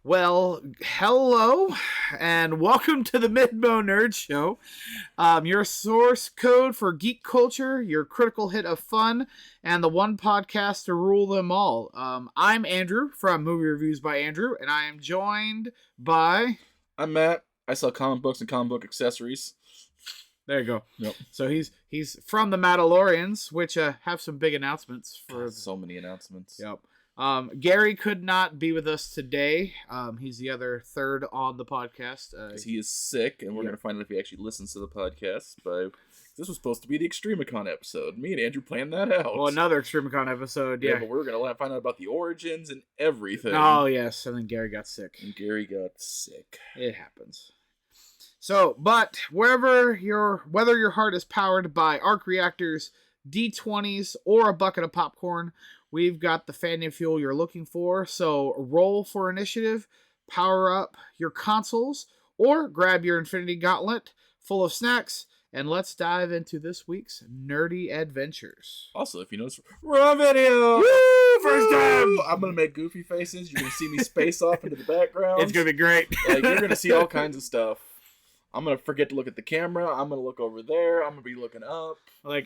Well, hello, and welcome to the MidMO Nerd Show. Your source code for geek culture, your critical hit of fun, and the one podcast to rule them all. I'm Andrew from Movie Reviews by Andrew, and I am joined by... I'm Matt. I sell comic books and comic book accessories. There you go. Yep. So he's from the Matalorians, which have some big announcements for... So many announcements. Yep. Gary could not be with us today. He's the other third on the podcast. Because he is sick, and we're going to find out if he actually listens to the podcast. But this was supposed to be the Extremicon episode. Me and Andrew planned that out. Well, another Extremicon episode, yeah. But we were going to find out about the origins and everything. Oh, yes, and then Gary got sick. It happens. So, but whether your heart is powered by arc reactors, D20s, or a bucket of popcorn, we've got the fandom fuel you're looking for. So roll for initiative, power up your consoles, or grab your Infinity Gauntlet full of snacks, and let's dive into this week's nerdy adventures. Also, if you notice, we're on video! Woo! First time! I'm going to make goofy faces. You're going to see me space off into the background. It's going to be great. You're going to see all kinds of stuff. I'm going to forget to look at the camera. I'm going to look over there. I'm going to be looking up.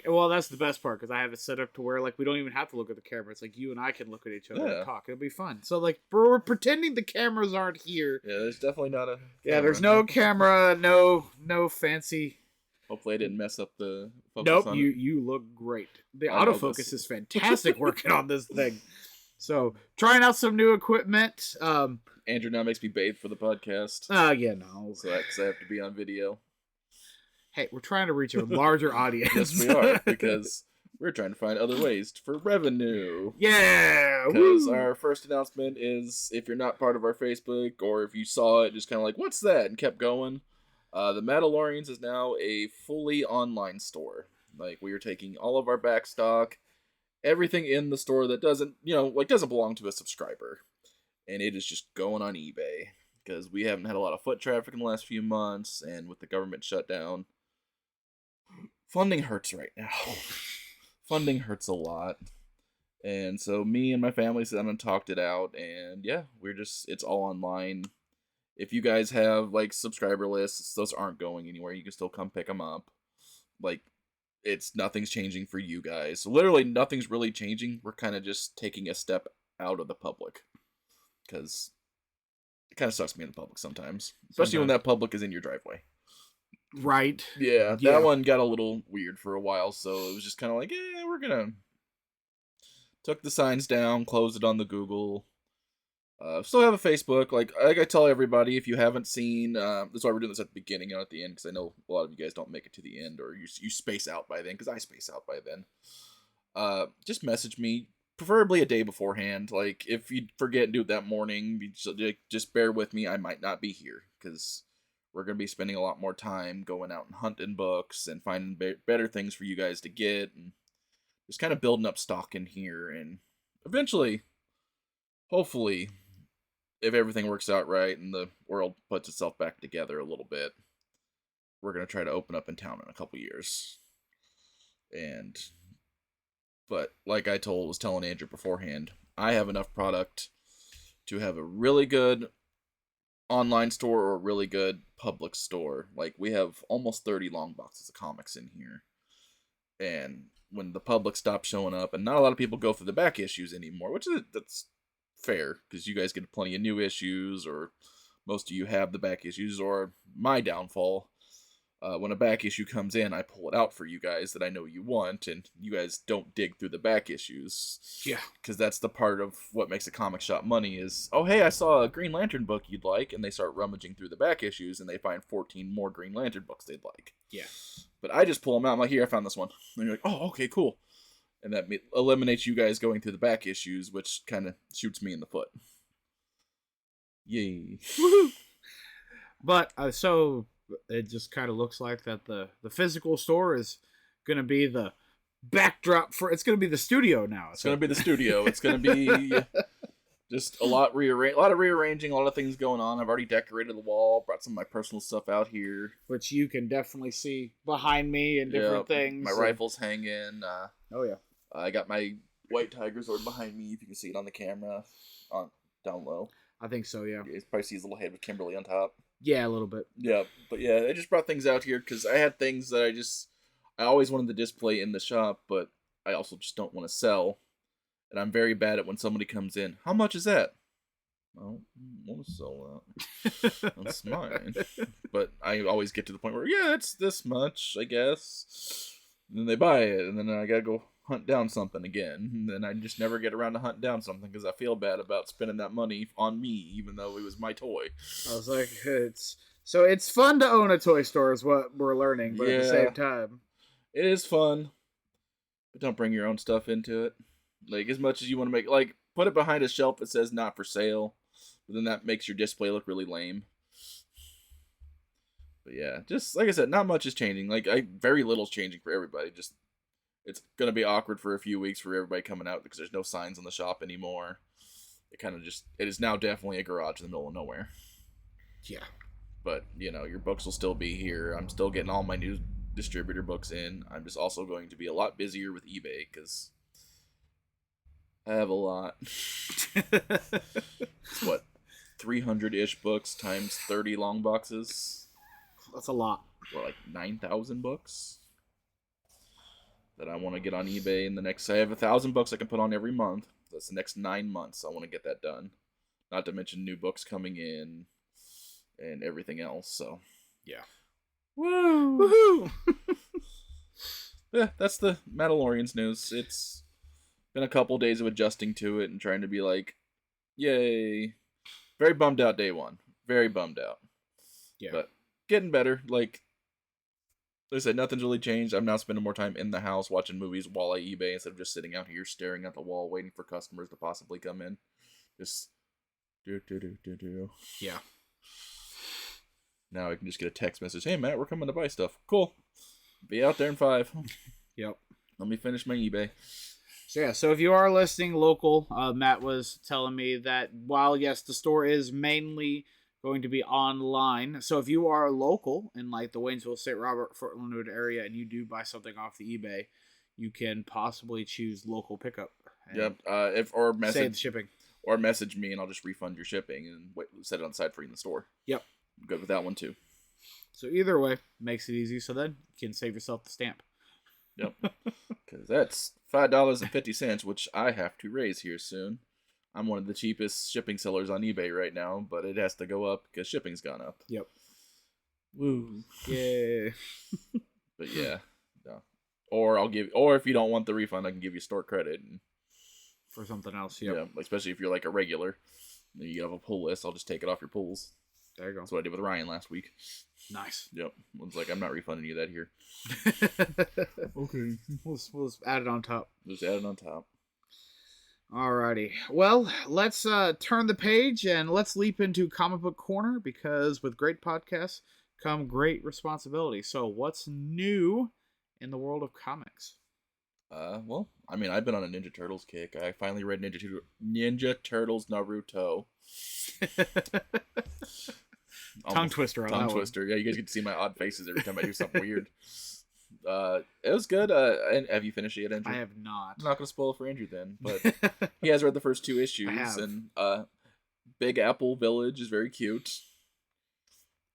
Well, that's the best part, because I have it set up to where, we don't even have to look at the camera. It's you and I can look at each other and talk. It'll be fun. So, we're pretending the cameras aren't here. Yeah, there's definitely not a camera. Yeah, there's no camera, no fancy... Hopefully I didn't mess up the focus. Nope, on you look great. The autofocus is fantastic working on this thing. So, trying out some new equipment. Andrew now makes me bathe for the podcast. Yeah, no. So because I have to be on video. Hey, we're trying to reach a larger audience. Yes, we are, because we're trying to find other ways for revenue. Yeah! Because our first announcement is, if you're not part of our Facebook, or if you saw it, just kind of what's that? And kept going. The Matalorians is now a fully online store. We are taking all of our back stock, everything in the store that doesn't belong to a subscriber. And it is just going on eBay. Because we haven't had a lot of foot traffic in the last few months, and with the government shutdown, funding hurts right now. Funding hurts a lot. And so me and my family sat down and talked it out, and yeah, it's all online. If you guys have, subscriber lists, those aren't going anywhere. You can still come pick them up. Nothing's changing for you guys. So literally, nothing's really changing. We're kind of just taking a step out of the public. Because it kind of sucks being in the public sometimes. Especially when that public is in your driveway. Right. Yeah, that one got a little weird for a while. So it was just kind of we're going to... Took the signs down, closed it on the Google... still have a Facebook. Like I tell everybody, if you haven't seen, that's why we're doing this at the beginning and at the end, because I know a lot of you guys don't make it to the end, or you space out by then, because I space out by then. Just message me, preferably a day beforehand. If you forget and do it that morning, just bear with me. I might not be here, because we're going to be spending a lot more time going out and hunting books and finding better things for you guys to get, and just kind of building up stock in here, and eventually, hopefully, if everything works out right and the world puts itself back together a little bit, we're going to try to open up in town in a couple years. But like I was telling Andrew beforehand, I have enough product to have a really good online store or a really good public store. We have almost 30 long boxes of comics in here. And when the public stops showing up, and not a lot of people go through the back issues anymore, that's fair, because you guys get plenty of new issues, or most of you have the back issues, or my downfall. When a back issue comes in, I pull it out for you guys that I know you want, and you guys don't dig through the back issues. Yeah. Because that's the part of what makes a comic shop money is, oh, hey, I saw a Green Lantern book you'd like, and they start rummaging through the back issues, and they find 14 more Green Lantern books they'd like. Yeah. But I just pull them out. I'm like, here, I found this one. And you're like, oh, okay, cool. And that eliminates you guys going through the back issues, which kind of shoots me in the foot. Yay. But, so, it just kind of looks like that the physical store is going to be the backdrop for... It's going to be the studio now. It's going to be the studio. It's going to be just a lot of rearranging, a lot of things going on. I've already decorated the wall, brought some of my personal stuff out here. Which you can definitely see behind me and different things. My rifles hanging. Oh, yeah. I got my White Tiger sword behind me, if you can see it on the camera, down low. I think so, yeah. You probably see his little head with Kimberly on top. Yeah, a little bit. Yeah, but yeah, I just brought things out here because I had things that I always wanted to display in the shop, but I also just don't want to sell. And I'm very bad at when somebody comes in. How much is that? I don't want to sell that. That's mine. But I always get to the point where, yeah, it's this much, I guess. And then they buy it, and then I gotta go hunt down something again. And then I just never get around to hunting down something because I feel bad about spending that money on me, even though it was my toy. I was like, it's fun to own a toy store is what we're learning, but at the same time, it is fun. But don't bring your own stuff into it. Like, as much as you want to make, like, put it behind a shelf that says not for sale. But then that makes your display look really lame. But yeah, just like I said, not much is changing. Like, very little's changing for everybody. Just, it's gonna be awkward for a few weeks for everybody coming out because there's no signs in the shop anymore. It is now definitely a garage in the middle of nowhere. Yeah. But, you know, your books will still be here. I'm still getting all my new distributor books in. I'm just also going to be a lot busier with eBay because I have a lot. It's what, 300-ish books times 30 long boxes? That's a lot. What, like 9,000 books? That I want to get on eBay in the next... I have 1,000 books I can put on every month. That's the next 9 months. I want to get that done. Not to mention new books coming in and everything else, so... Yeah. Woo! Woohoo! Yeah, that's the Matalorians news. It's been a couple days of adjusting to it and trying to be like, yay. Very bummed out day one. Very bummed out. Yeah. But getting better. Like I said, nothing's really changed. I'm now spending more time in the house watching movies while I eBay instead of just sitting out here staring at the wall waiting for customers to possibly come in. Just do. Yeah. Now I can just get a text message. Hey, Matt, we're coming to buy stuff. Cool. Be out there in 5. Yep. Let me finish my eBay. So if you are listening local, Matt was telling me that while, yes, the store is mainly going to be online. So if you are local in like the Waynesville, St. Robert, Fort Leonard area and you do buy something off the eBay, you can possibly choose local pickup. Yep. Save the shipping. Or message me and I'll just refund your shipping and set it on the side for you in the store. Yep. I'm good with that one too. So either way, makes it easy. So then you can save yourself the stamp. Yep. Because that's $5.50, which I have to raise here soon. I'm one of the cheapest shipping sellers on eBay right now, but it has to go up because shipping's gone up. Yep. Woo. Yeah. But yeah. No. Or if you don't want the refund, I can give you store credit. For something else, yep. Yeah. Especially if you're like a regular. You have a pull list, I'll just take it off your pulls. There you go. That's what I did with Ryan last week. Nice. Yep. I was like, I'm not refunding you that here. Okay. We'll just add it on top. Just add it on top. Alrighty. Well, let's turn the page and let's leap into Comic Book Corner because with great podcasts come great responsibility. So what's new in the world of comics? Well, I mean, I've been on a Ninja Turtles kick. I finally read Ninja Turtles Naruto. Tongue twister on that one. Tongue twister. Yeah, you guys get to see my odd faces every time I do something weird. It was good. And have you finished it yet, Andrew? I have not. I'm not going to spoil it for Andrew then, but he has read the first 2 issues. I have. And Big Apple Village is very cute.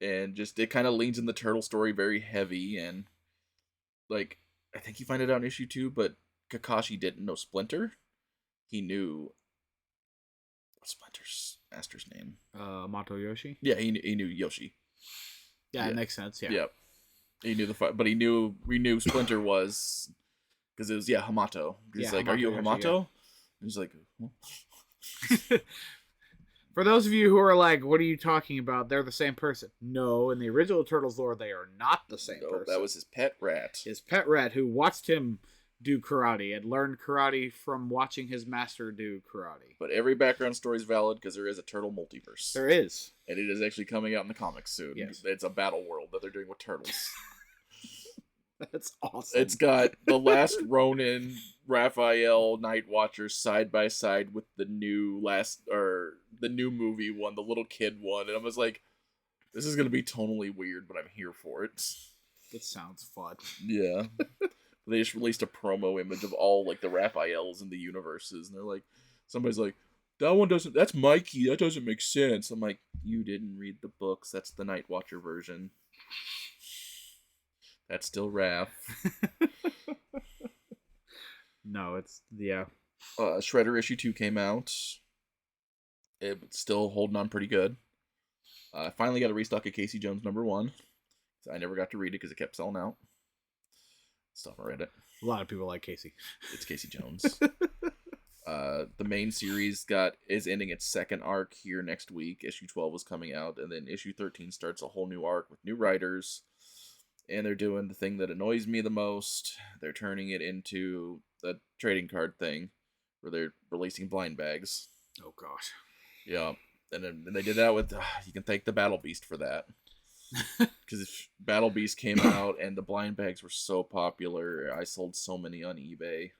And just, it kind of leans in the turtle story very heavy. And, like, I think you find it out in issue 2, but Kakashi didn't know Splinter. He knew Splinter's master's name. Mato Yoshi? Yeah, he knew Yoshi. Yeah, it makes sense, yeah. Yep. He knew but we knew Splinter was, because it was, Hamato. He's like, Hamato, are you a Hamato? And he's like, huh? For those of you who are like, what are you talking about? They're the same person. No, in the original Turtles lore, they are not the same person. That was his pet rat. His pet rat who watched him do karate and learned karate from watching his master do karate. But every background story is valid because there is a turtle multiverse. There is. And it is actually coming out in the comics soon. Yes. It's a battle world that they're doing with turtles. That's awesome. It's got the last Ronin, Raphael, Night Watchers side by side with the new movie one, the little kid one. And I was like, this is going to be tonally weird, but I'm here for it. It sounds fun. Yeah. They just released a promo image of all, like, the Raphaels in the universes. And they're like, somebody's like, that one doesn't. That's Mikey. That doesn't make sense. I'm like, you didn't read the books. That's the Night Watcher version. That's still Raph. No, it's yeah. Shredder issue 2 came out. It's still holding on pretty good. I finally got a restock of Casey Jones #1. I never got to read it because it kept selling out. Still haven't read it. A lot of people like Casey. It's Casey Jones. The main series is ending its second arc here next week. Issue 12 was coming out, and then issue 13 starts a whole new arc with new writers. And they're doing the thing that annoys me the most. They're turning it into a trading card thing, where they're releasing blind bags. Oh gosh. Yeah, and then they did that with. You can thank the Battle Beast for that. Because if Battle Beast came out and the blind bags were so popular, I sold so many on eBay,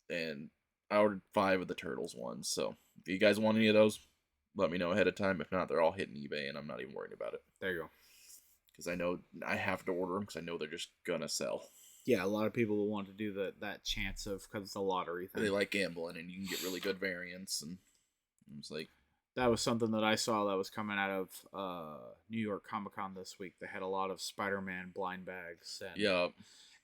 and I ordered 5 of the Turtles ones. So if you guys want any of those, let me know ahead of time. If not, they're all hitting eBay, and I'm not even worried about it. There you go. Because I know I have to order them because I know they're just gonna sell. Yeah, a lot of people will want to do that chance of, because it's a lottery thing. They like gambling, and you can get really good variants, and it's like. That was something that I saw that was coming out of New York Comic Con this week. They had a lot of Spider-Man blind bags.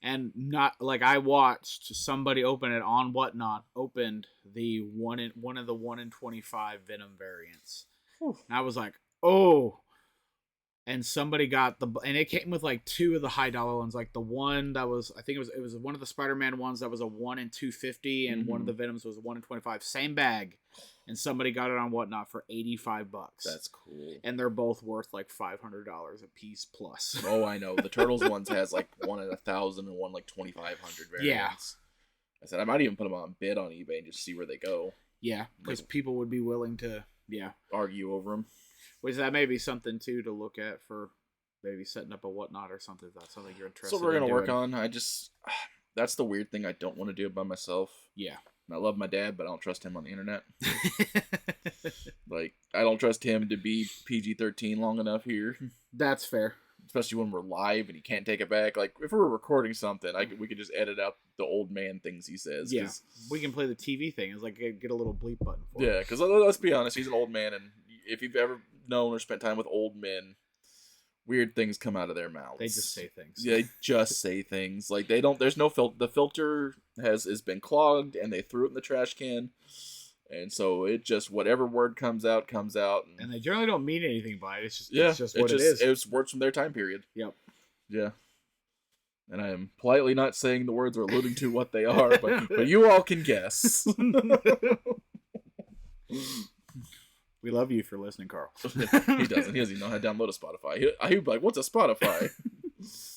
And not like I watched somebody open it on Whatnot, opened one of the 1 in 25 Venom variants. Whew. And I was like, oh. And somebody got and it came with like 2 of the high dollar ones, like the one that was, I think it was one of the Spider-Man ones that was a 1 in 250, and one of the Venoms was a 1 in 25, same bag. And somebody got it on Whatnot for $85. That's cool. And they're both worth like $500 a piece plus. Oh, I know. The Turtles ones has like 1 in 1,000 and one like 2,500 variants. Yeah. I said I might even put them on bid on eBay and just see where they go. Yeah, because people would be willing to, argue over them. Which that may be something too to look at for maybe setting up a Whatnot or something. If that's something you're interested in. So we're gonna work on. That's the weird thing I don't want to do by myself. Yeah. I love my dad, but I don't trust him on the internet. Like, I don't trust him to be PG-13 long enough here. That's fair. Especially when we're live and he can't take it back. Like, if we were recording something, we could just edit out the old man things he says. Yeah, we can play the TV thing. It's like, get a little bleep button for him. Yeah, because let's be honest, he's an old man, and if you've ever known or spent time with old men, weird things come out of their mouths. They just say things. Yeah, they just say things. Like, they don't, there's no filter. The filter has been clogged, and they threw it in the trash can. And so it just, whatever word comes out. And they generally don't mean anything by it. It's just what it is. It's words from their time period. Yep. Yeah. And I am politely not saying the words or alluding to what they are, but you all can guess. We love you for listening, Carl. He doesn't. He doesn't even know how to download a Spotify. He'd be like, what's a Spotify?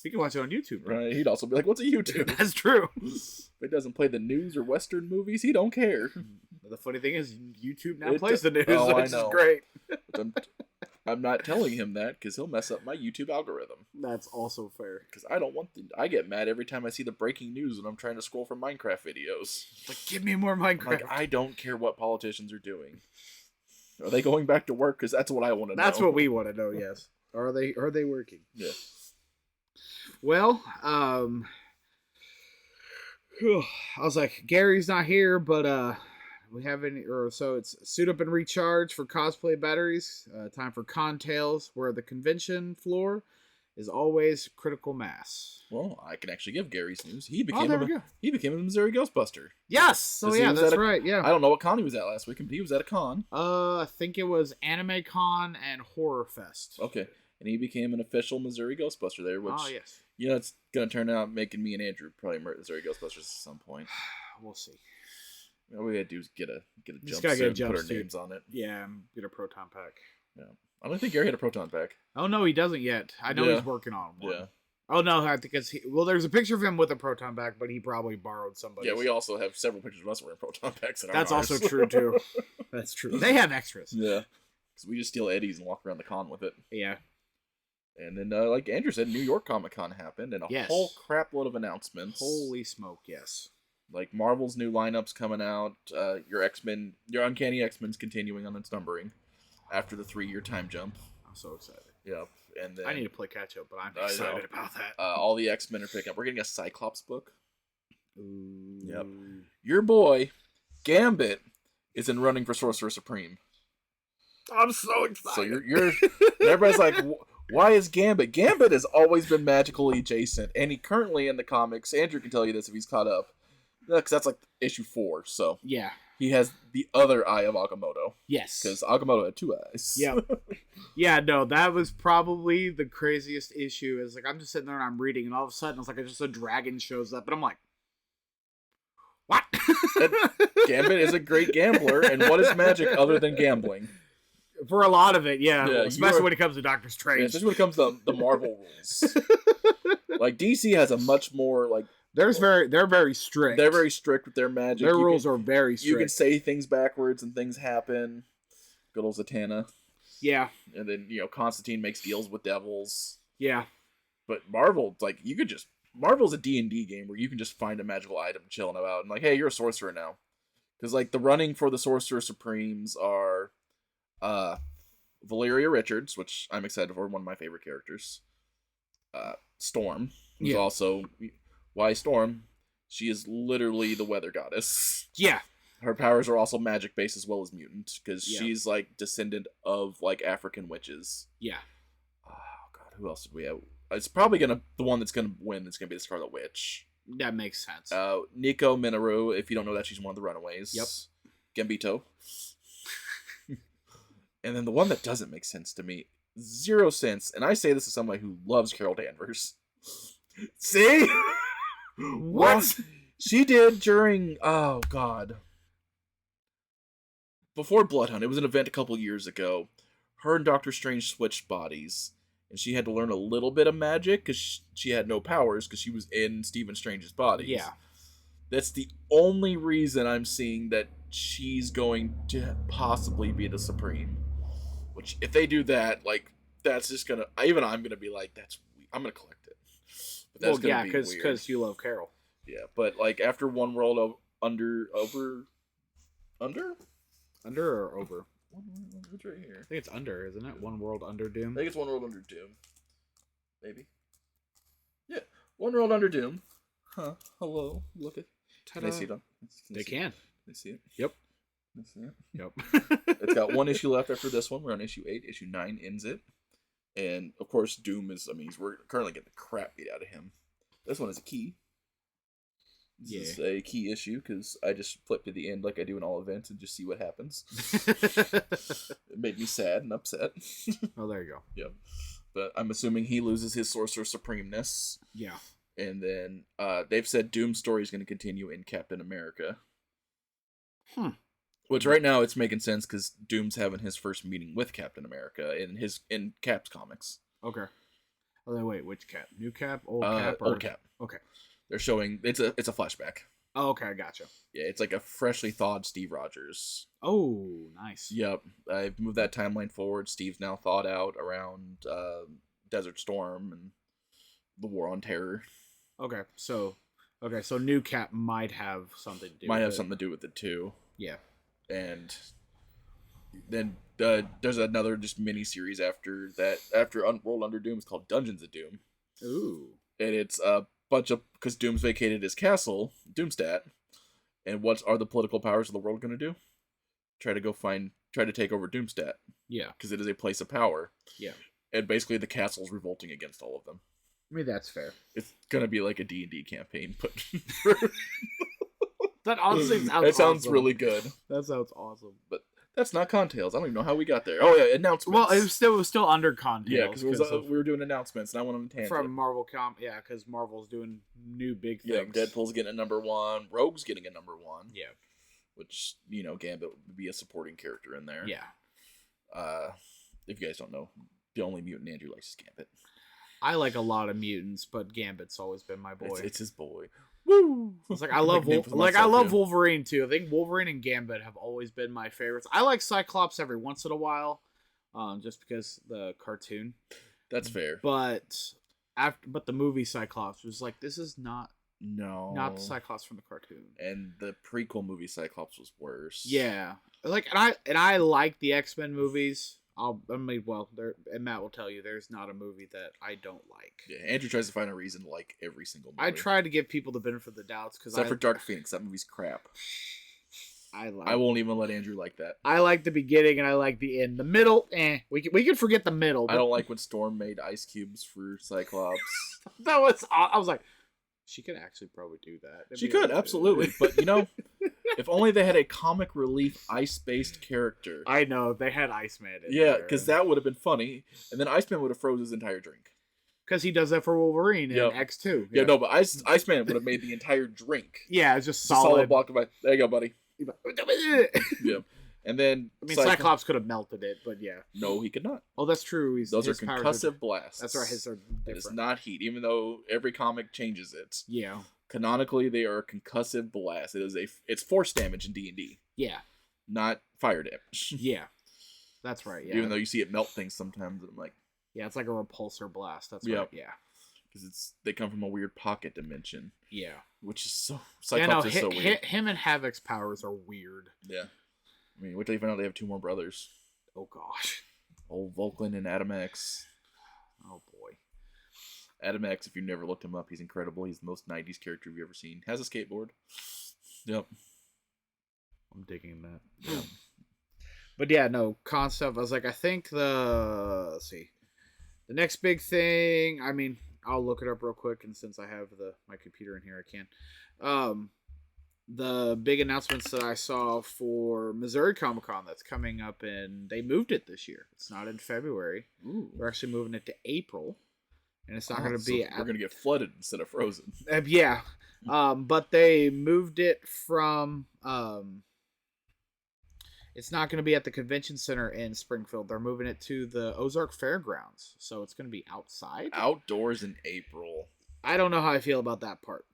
You can watch it on YouTube, right? He'd also be like, what's a YouTube? That's true. If it doesn't play the news or Western movies, he don't care. The funny thing is, YouTube now plays the news, which is know. Great. I'm not telling him that because he'll mess up my YouTube algorithm. That's also fair. Because I don't want I get mad every time I see the breaking news when I'm trying to scroll for Minecraft videos. Like, give me more Minecraft. Like, I don't care what politicians are doing. Are they going back to work? Because that's what I want to know. That's what we want to know. Yes. Are they working? Yeah. Well, I was like, Gary's not here, but we have so it's Suit Up and Recharge for cosplay batteries. Time for Con Tales, where the convention floor is always critical mass. Well, I can actually give Gary's news. He became a Missouri Ghostbuster. Yes. So yeah, that's right. Yeah. I don't know what con he was at last week, but he was at a con. I think it was Anime Con and Horror Fest. Okay. And he became an official Missouri Ghostbuster there, which, yes. It's going to turn out making me and Andrew probably Missouri Ghostbusters at some point. We'll see. All we got to do is get a jumpsuit and put our names on it. Yeah, get a proton pack. Yeah. I don't think Gary had a proton pack. Oh, no, he doesn't yet. I know he's working on one. Yeah. Oh, no, I think there's a picture of him with a proton pack, but he probably borrowed somebody. Yeah, we also have several pictures of us wearing proton packs in our That's ours. also true, too. That's true. They have extras. Yeah. Because we just steal Eddie's and walk around the con with it. Yeah. And then, like Andrew said, New York Comic Con happened, and a whole crap load of announcements. Holy smoke, yes. Like Marvel's new lineups coming out, your Uncanny X-Men's continuing on its numbering after the 3-year time jump. I'm so excited. Yep. And then, I need to play catch up, but I'm excited about that. All the X-Men are picking up. We're getting a Cyclops book. Ooh. Yep. Your boy, Gambit, is in running for Sorcerer Supreme. I'm so excited. So you're everybody's like, why is Gambit? Gambit has always been magically adjacent, and he currently in the comics. Andrew can tell you this if he's caught up, because that's like issue 4. So yeah, he has the other eye of Agamotto. Yes, because Agamotto had 2 eyes. Yep. Yeah, no, that was probably the craziest issue. Is like I'm just sitting there and I'm reading, and all of a sudden it's like just a dragon shows up, and I'm like, what? Gambit is a great gambler, and what is magic other than gambling? For a lot of it, yeah. Yeah, Especially when it comes to Doctor Strange. Yeah, especially when it comes to the Marvel rules. Like, DC has a much more, like... They're very strict. They're very strict with their magic. Their rules are very strict. You can say things backwards and things happen. Good old Zatanna. Yeah. And then, Constantine makes deals with devils. Yeah. But Marvel, like, you could just... Marvel's a D&D game where you can just find a magical item chilling about and like, hey, you're a sorcerer now. Because, like, the running for the Sorcerer Supremes are... Valeria Richards, which I'm excited for, one of my favorite characters. Storm, who's also... Why Storm? She is literally the weather goddess. Yeah. Her powers are also magic-based as well as mutant, because she's, like, descendant of, like, African witches. Yeah. Oh, God, who else did we have? It's probably the one that's gonna win is gonna be the Scarlet Witch. That makes sense. Nico Minoru, if you don't know that, she's one of the Runaways. Yep. Gambito. And then the one that doesn't make sense to me, 0 sense, and I say this as somebody who loves Carol Danvers. See? What? She did during, oh god. Before Bloodhunt, it was an event a couple years ago. Her and Doctor Strange switched bodies, and she had to learn a little bit of magic because she had no powers because she was in Stephen Strange's body. Yeah. That's the only reason I'm seeing that she's going to possibly be the Supreme. Which, if they do that, like, that's just gonna... Even I'm gonna be like, I'm gonna collect it. But that's gonna be weird. Because you love Carol. Yeah, but, like, after One World Under? Under or over? It's right here. I think it's under, isn't it? One World Under Doom? I think it's One World Under Doom. Maybe. Yeah, One World Under Doom. Huh. Hello. Look at... Ta-da. Can they see it? They can. They see it? Yep. They see it? Yep. It's got 1 issue left after this one. We're on issue 8. Issue 9 ends it. And, of course, Doom is... we're currently getting the crap beat out of him. This one is a key. This is a key issue, because I just flip to the end like I do in all events and just see what happens. It made me sad and upset. Oh, there you go. Yep. But I'm assuming he loses his Sorcerer Supremeness. Yeah. And then they've said Doom's story is going to continue in Captain America. Which right now it's making sense because Doom's having his first meeting with Captain America in Cap's comics. Okay. Oh, then wait, which Cap? New Cap? Old Cap? Old Cap. Okay. They're showing it's a flashback. Oh, okay, gotcha. Yeah, it's like a freshly thawed Steve Rogers. Oh, nice. Yep, I've moved that timeline forward. Steve's now thawed out around Desert Storm and the War on Terror. Okay, so New Cap might have something to do. Might have something to do with it too. Yeah, and then there's another just mini series after that. After World Under Doom, it's called Dungeons of Doom. Ooh, and it's a bunch of because Doom's vacated his castle, Doomstat, and what are the political powers of the world going to do? Try to take over Doomstat. Yeah, because it is a place of power. Yeah, and basically the castle's revolting against all of them. I mean, that's fair. It's gonna be like a D&D campaign, but that honestly sounds it sounds awesome. really good. That sounds awesome. But that's not Contails. I don't even know how we got there. Oh yeah, announcements. Well, it was still under Contails. Yeah, because we were doing announcements, and I went on a tangent. From Marvel Yeah, because Marvel's doing new big things. Yeah, Deadpool's getting a number 1. Rogue's getting a number 1. Yeah. Which, Gambit would be a supporting character in there. Yeah. If you guys don't know, the only mutant Andrew likes is Gambit. I like a lot of mutants, but Gambit's always been my boy. It's his boy. Woo! It's like I love Wolverine too. I think Wolverine and Gambit have always been my favorites. I like Cyclops every once in a while, just because the cartoon. That's fair. But the movie Cyclops was like, this is not the Cyclops from the cartoon. And the prequel movie Cyclops was worse. Yeah, and I like the X-Men movies. and Matt will tell you, there's not a movie that I don't like. Yeah, Andrew tries to find a reason to like every single movie. I try to give people the benefit of the doubts except for Dark Phoenix. That movie's crap. I won't even let Andrew like that. I like the beginning and I like the end. The middle, we can forget the middle. I don't like when Storm made ice cubes for Cyclops. I was like, she could actually probably do that. She could, absolutely. But, if only they had a comic relief ice-based character. I know, they had Iceman in Yeah, there. because that would have been funny. And then Iceman would have froze his entire drink. Because he does that for Wolverine in X2. Yeah, no, but Iceman would have made the entire drink. Yeah, it's just A solid block of ice. There you go, buddy. Yeah. And then Cyclops could have melted it, but yeah. No, he could not. Oh, that's true. Those are concussive blasts. That's right. His are different. It is not heat, even though every comic changes it. Yeah. Canonically, they are concussive blasts. It's force damage in D&D. Yeah. Not fire damage. Yeah. That's right. Yeah. Even though you see it melt things sometimes, I'm like. Yeah, it's like a repulsor blast. That's right. Yeah. Because they come from a weird pocket dimension. Yeah. Which is so. Cyclops is so weird. Him and Havoc's powers are weird. Yeah. I mean, wait till you find out they have 2 more brothers. Oh, gosh. Old Vulcan and Adam X. Oh, boy. Adam X, if you've never looked him up, he's incredible. He's the most 90s character you've ever seen. Has a skateboard. Yep. I'm digging that. Yeah. But yeah, no, concept. I was like, I think let's see. The next big thing, I mean, I'll look it up real quick, and since I have my computer in here, I can. The big announcements that I saw for Missouri Comic-Con that's coming up they moved it this year. It's not in February. Ooh. We're actually moving it to April. And it's not going to be... we're going to get flooded instead of frozen. Yeah. But they moved it from... it's not going to be at the convention center in Springfield. They're moving it to the Ozark Fairgrounds. So it's going to be outside. Outdoors in April. I don't know how I feel about that part.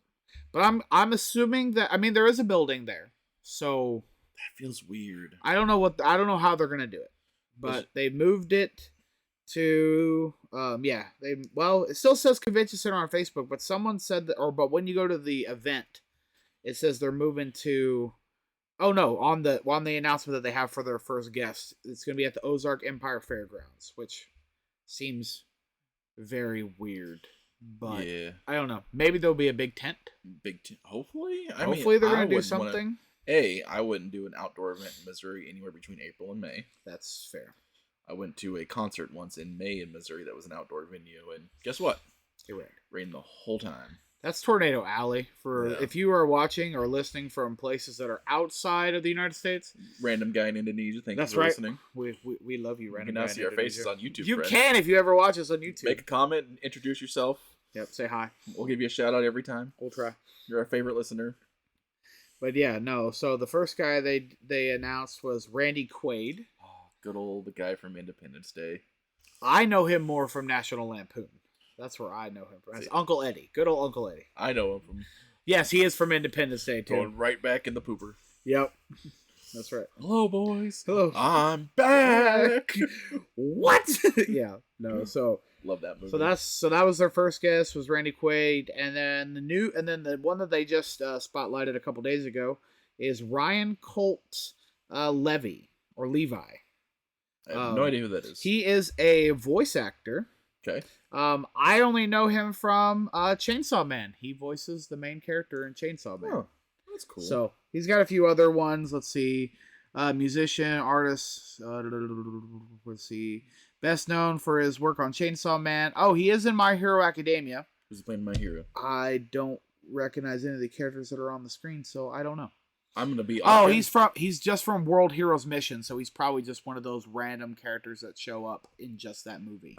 But I'm assuming that... I mean, there is a building there. So... That feels weird. I don't know how they're going to do it. But they moved it to... it still says convention center on Facebook, but someone said that... But when you go to the event, it says they're moving to... Oh no! On the announcement that they have for their first guest, it's going to be at the Ozark Empire Fairgrounds, which seems very weird. But yeah. I don't know. Maybe there'll be a big tent. Hopefully. Hopefully they're going to do something. I wouldn't do an outdoor event in Missouri anywhere between April and May. That's fair. I went to a concert once in May in Missouri that was an outdoor venue, and guess what? It rained the whole time. That's Tornado Alley if you are watching or listening from places that are outside of the United States. Random guy in Indonesia. Thank you for listening. We love you, random guy. You can now see our faces on YouTube. You can if you ever watch us on YouTube. Make a comment and introduce yourself. Yep, say hi. We'll give you a shout out every time. We'll try. You're our favorite listener. But yeah, no. So the first guy they announced was Randy Quaid. Oh, good old the guy from Independence Day. I know him more from National Lampoon. That's where I know him from. That's Uncle Eddie. Good old Uncle Eddie. I know him from... Yes, he is from Independence Day, too. Going right back in the pooper. Yep. That's right. Hello, boys. Hello. I'm back. What? Yeah. No, so... Love that movie. So that was their first guest, was Randy Quaid. And then the one that they just spotlighted a couple days ago is Ryan Colt Levi. I have no idea who that is. He is a voice actor. Okay. I only know him from Chainsaw Man. He voices the main character in Chainsaw Man. Oh, that's cool. So he's got a few other ones. Let's see. Musician, artist. Let's see. Best known for his work on Chainsaw Man. Oh, he is in My Hero Academia. Who's playing My Hero? I don't recognize any of the characters that are on the screen, so I don't know. I'm gonna be. Oh, he's just from World Heroes Mission, so he's probably just one of those random characters that show up in just that movie.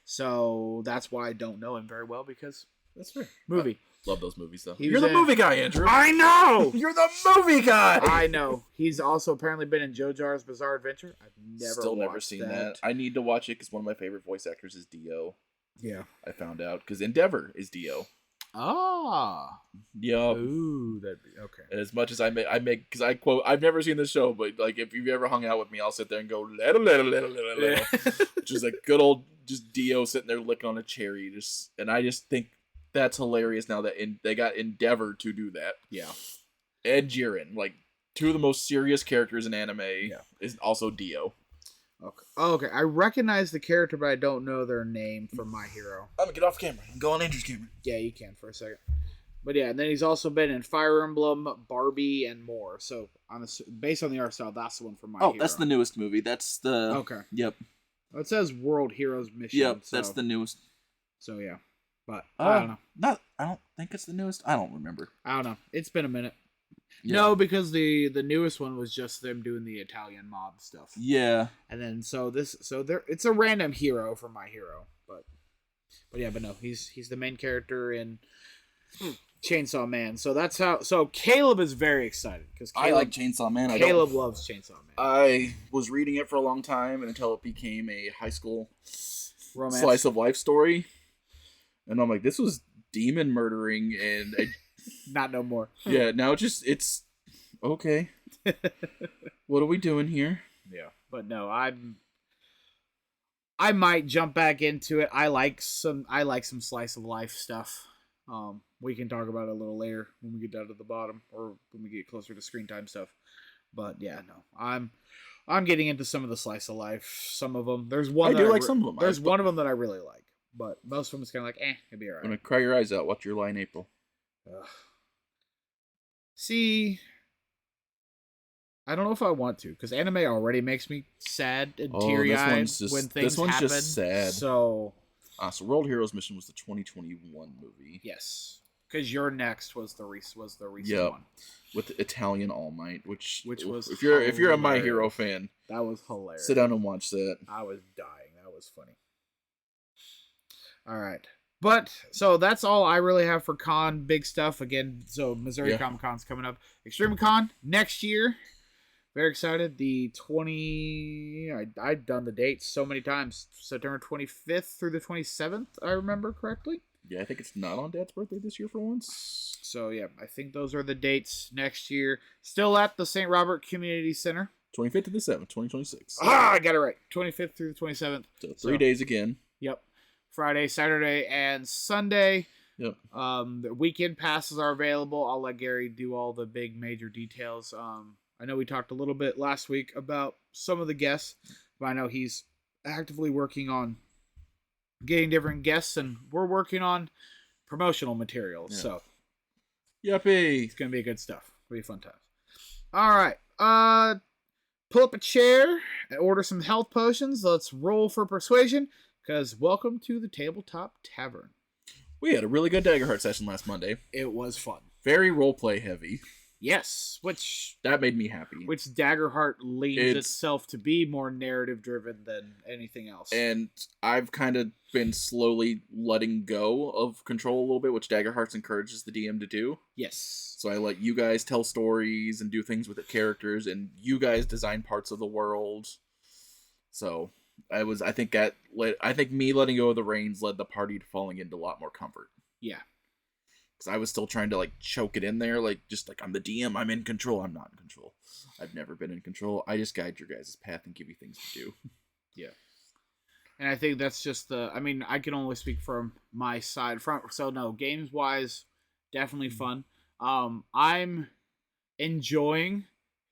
So that's why I don't know him very well, because that's fair. Movie. Love those movies though. You're the movie guy, Andrew. I know. You're the movie guy. I know. He's also apparently been in JoJo's Bizarre Adventure. I've never seen that. I need to watch it because one of my favorite voice actors is Dio. Yeah, I found out because Endeavor is Dio. Ah. Yup. Ooh, that'd be okay. And as much as I make, because I quote, I've never seen this show, but like if you've ever hung out with me, I'll sit there and go, little, which is like good old just Dio sitting there licking on a cherry, and I just think that's hilarious now that they got Endeavor to do that. Yeah. Ed Sheeran, like two of the most serious characters in anime, is also Dio. Okay. Oh, okay. I recognize the character, but I don't know their name from My Hero. I'm gonna get off camera and go on Andrew's camera. Yeah, you can for a second. But yeah, and then he's also been in Fire Emblem, Barbie, and more. So based on the art style, that's the one for my hero. that's the newest movie. That's the... Okay. Yep. Well, it says World Heroes Mission. Yep, that's the newest. So yeah. But I don't know. I don't think it's the newest. I don't remember. I don't know. It's been a minute. Yeah. No, because the newest one was just them doing the Italian mob stuff. Yeah. And then it's a random hero for my hero, but no, he's the main character in Chainsaw Man. So that's how. So Caleb is very excited because I like Chainsaw Man. Caleb loves Chainsaw Man. I was reading it for a long time until it became a high school Romance. slice of life story, and I'm like, this was demon murdering and. Not no more. Yeah, now it's okay. What are we doing here? Yeah, but no, I might jump back into it. I like some slice of life stuff. We can talk about it a little later when we get down to the bottom or when we get closer to screen time stuff. But yeah, no, I'm getting into some of the slice of life. Some of them. There's one. I do like some of them. There's one of them that I really like, but most of them is kind of like, it'll be alright. I'm gonna cry your eyes out. Watch your lie in April. See, I don't know if I want to because anime already makes me sad and teary-eyed when things happen. This one's just sad. So World Heroes Mission was the 2021 movie. Yes, because your next was the recent one with Italian All Might, which was if you're a My Hero fan, that was hilarious. Sit down and watch that. I was dying. That was funny. All right. But, so that's all I really have for con, big stuff. Again, so Missouri Comic Con's coming up. Extreme Con next year. Very excited. The I've done the dates so many times. September 25th through the 27th, I remember correctly. Yeah, I think it's not on Dad's birthday this year for once. So, yeah, I think those are the dates next year. Still at the St. Robert Community Center. 25th to the 7th, 2026. I got it right. 25th through the 27th. So 3 days again. Yep. Friday, Saturday, and Sunday. Yep. The weekend passes are available. I'll let Gary do all the big major details. I know we talked a little bit last week about some of the guests, but I know he's actively working on getting different guests, and we're working on promotional materials. Yeah. So, yuppie, it's gonna be good stuff. It'll be fun times. All right. Pull up a chair and order some health potions. Let's roll for persuasion. Because welcome to the Tabletop Tavern. We had a really good Daggerheart session last Monday. It was fun. Very roleplay heavy. Yes, that made me happy. Which Daggerheart leans itself to be more narrative driven than anything else. And I've kind of been slowly letting go of control a little bit, which Daggerhearts encourages the DM to do. Yes. So I let you guys tell stories and do things with the characters, and you guys design parts of the world. So I think me letting go of the reins led the party to falling into a lot more comfort. Yeah. Because I was still trying to choke it in there, I'm the DM, I'm in control. I'm not in control. I've never been in control. I just guide your guys' path and give you things to do. Yeah. And I think that's just I can only speak from my side. So no, games wise, definitely fun. I'm enjoying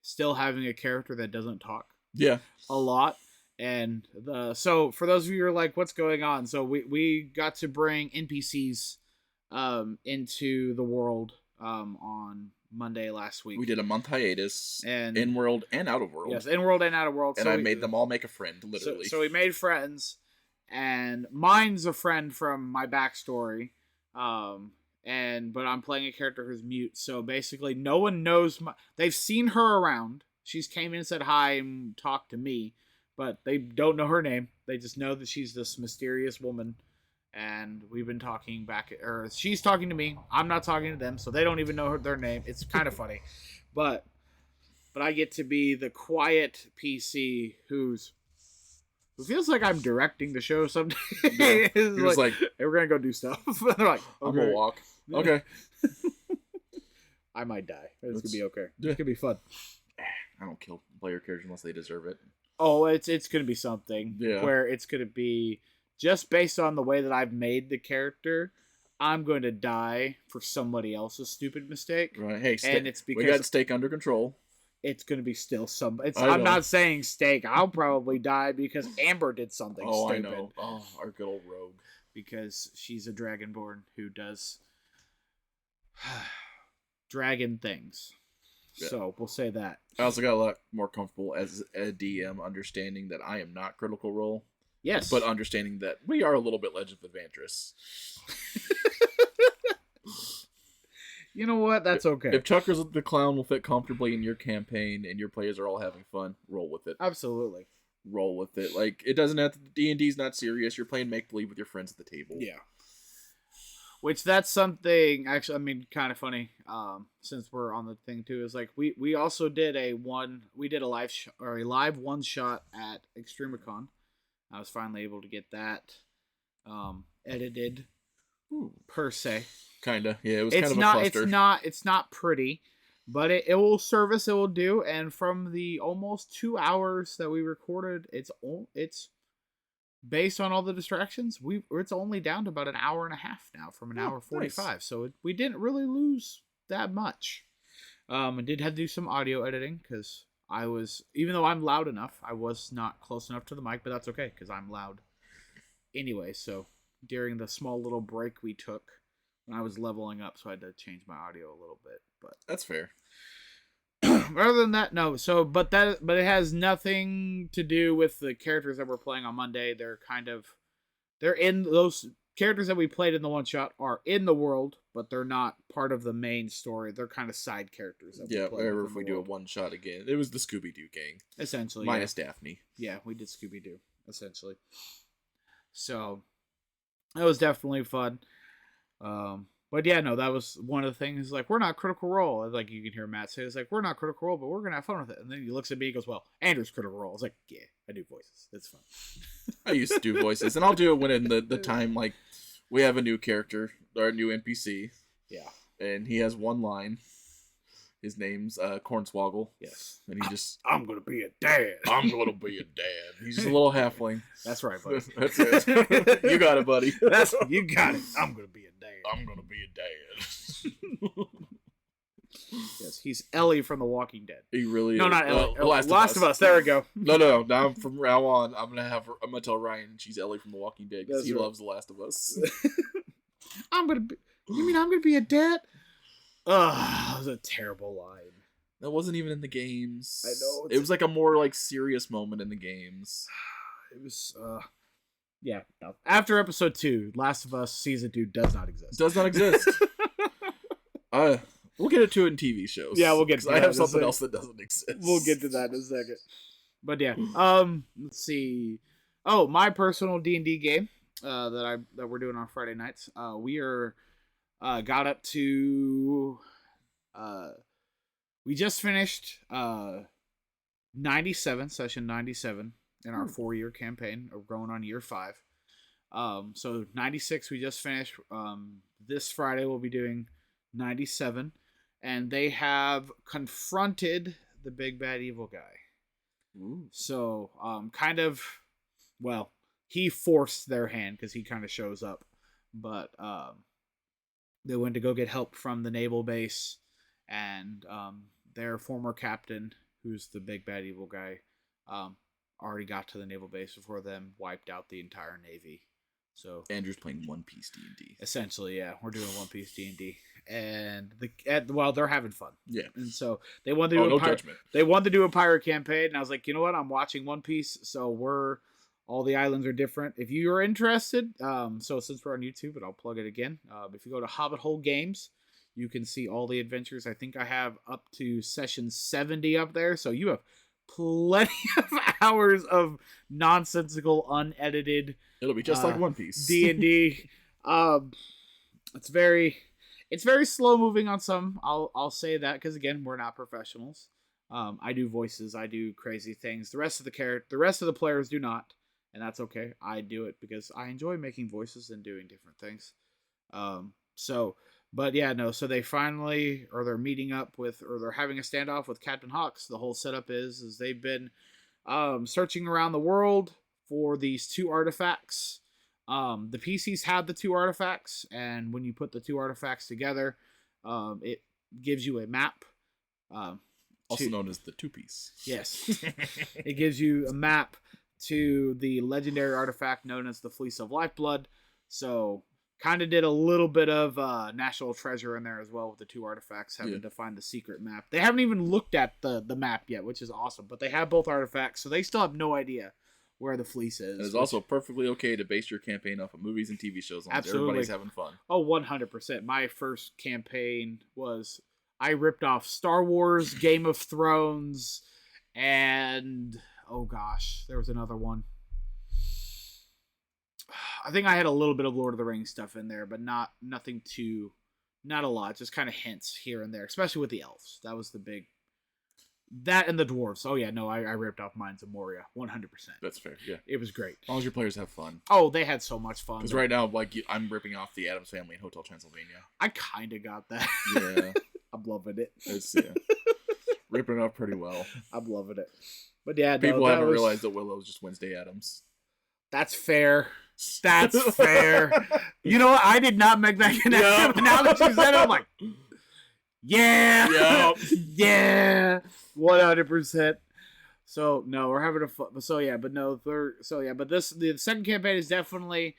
still having a character that doesn't talk. Yeah. A lot. And so for those of you who are like, what's going on? So we got to bring NPCs into the world on Monday last week. We did a month hiatus, and in-world and out-of-world. Yes, in-world and out-of-world. And I made them all make a friend, literally. So we made friends, and mine's a friend from my backstory, but I'm playing a character who's mute. So basically, no one knows. They've seen her around. She's came in and said hi and talked to me, but they don't know her name. They just know that she's this mysterious woman. And we've been talking or she's talking to me. I'm not talking to them, so they don't even know their name. It's kind of funny, but I get to be the quiet PC who feels like I'm directing the show someday. Yeah. It's like, hey, we're gonna go do stuff. They're like, okay. I'm gonna walk. Okay. I might die. It's gonna be okay. It's gonna be fun. I don't kill player characters unless they deserve it. Oh, it's gonna be something where it's gonna be. Just based on the way that I've made the character, I'm going to die for somebody else's stupid mistake. Right. Hey, and it's because we got Steak under control. It's going to be still I'm not saying Steak. I'll probably die because Amber did something stupid. I know. Oh, our good old rogue. Because she's a Dragonborn who does dragon things. Yeah. So we'll say that. I also got a lot more comfortable as a DM understanding that I am not Critical Role. Yes. But understanding that we are a little bit Legend of Adventurous. You know what? That's okay. If Chuckers the Clown will fit comfortably in your campaign and your players are all having fun, roll with it. Absolutely. Roll with it. Like, it doesn't have to... D&D's not serious. You're playing make-believe with your friends at the table. Yeah. Which that's something, actually, I mean, kind of funny, since we're on the thing too, is like, we also did a live one-shot at Extremicon. I was finally able to get that edited, per se. Kinda, yeah. It was kind of a cluster. It's not pretty, but it will service. It will do. And from the almost 2 hours that we recorded, it's based on all the distractions. It's only down to about an hour and a half now, from an hour 45. Nice. So we didn't really lose that much. I did have to do some audio editing because even though I'm loud enough, I was not close enough to the mic, but that's okay because I'm loud anyway. So during the small little break we took when I was leveling up, so I had to change my audio a little bit, but that's fair. Other than that, no. So, but it has nothing to do with the characters that we're playing on Monday. They're in those characters that we played in the one shot are in the world, but they're not part of the main story. They're kind of side characters. Wherever if we do a one shot again, it was the Scooby-Doo gang, essentially, minus Daphne. Yeah, we did Scooby-Doo essentially. So that was definitely fun. But yeah, no, that was one of the things. Like, we're not Critical Role. Like, you can hear Matt say, it's like, we're not Critical Role, but we're gonna have fun with it. And then he looks at me and goes, well, Andrew's Critical Role. I was like, yeah, I do voices. It's fun. I used to do voices, and I'll do it when in the time, like, we have a new character, our new NPC. Yeah. And he has one line. His name's Cornswoggle. Yes. And he just... I'm gonna be a dad. I'm gonna be a dad. He's just a little halfling. That's right, buddy. That's it. You got it, buddy. You got it. I'm gonna be a dad. I'm gonna be a dad. Yes, he's Ellie from The Walking Dead. He really no, is. not Ellie. Last of Us. There we go. No. Now from now on, I'm gonna tell Ryan she's Ellie from The Walking Dead because he loves The Last of Us. You mean I'm gonna be a dad? That was a terrible line. That wasn't even in the games. I know. It was like a more like serious moment in the games. It was. Yeah. No. After episode 2, Last of Us season 2 does not exist. Does not exist. We'll get into it in TV shows. Yeah, we'll get to that. I have something else that doesn't exist. We'll get to that in a second. But yeah, let's see. Oh, my personal D&D game that we're doing on Friday nights. We are got up to we just finished 97 session 97 in our 4-year campaign. We're going on year 5. So 96 we just finished. This Friday we'll be doing 97, and they have confronted the big bad evil guy. Ooh. So he forced their hand because he kind of shows up, but they went to go get help from the naval base, and their former captain, who's the big bad evil guy, already got to the naval base before them, wiped out the entire navy. So Andrew's playing One Piece D&D. Essentially, yeah, we're doing One Piece D&D, and they're having fun. Yeah, and so they wanted to do judgment. They wanted to do a pirate campaign, and I was like, you know what? I'm watching One Piece, so all the islands are different. If you are interested, so since we're on YouTube, and I'll plug it again, if you go to Hobbit Hole Games, you can see all the adventures. I think I have up to session 70 up there, so you have plenty of hours of nonsensical, unedited. It'll be just like One Piece. D&D. It's very slow moving on some. I'll say that because again, we're not professionals. I do voices. I do crazy things. The rest of the players do not, and that's okay. I do it because I enjoy making voices and doing different things. But yeah, no. So they're meeting up with, or they're having a standoff with Captain Hawks. The whole setup is they've been searching around the world for these 2 artifacts. The PCs have the 2 artifacts, and when you put the 2 artifacts together, it gives you a map. Also known as the 2-piece. Yes. It gives you a map to the legendary artifact known as the Fleece of Lifeblood. So Kind of did a little bit of National Treasure in there as well with the 2 artifacts, having to find the secret map. They haven't even looked at the map yet, which is awesome. But they have both artifacts, so they still have no idea where the fleece is. It's also perfectly okay to base your campaign off of movies and TV shows, as long as everybody's having fun. Oh, 100%. My first campaign was I ripped off Star Wars, Game of Thrones, and oh gosh, there was another one. I think I had a little bit of Lord of the Rings stuff in there, but not a lot, just kind of hints here and there, especially with the elves. That was the big, that and the dwarves. Oh yeah, no, I ripped off Mines of Moria, 100%. That's fair, yeah. It was great. As long as your players have fun. Oh, they had so much fun. Because right now, like, I'm ripping off the Addams Family in Hotel Transylvania. I kind of got that. Yeah. I'm loving it. It's, ripping it off pretty well. I'm loving it. But yeah, people haven't realized that Willow's just Wednesday Addams. That's fair. That's fair. You know what? I did not make that connection. But now that you said it, I'm like, yeah, yeah, 100%. So no, we're having a fun. So yeah, but no, but the second campaign is definitely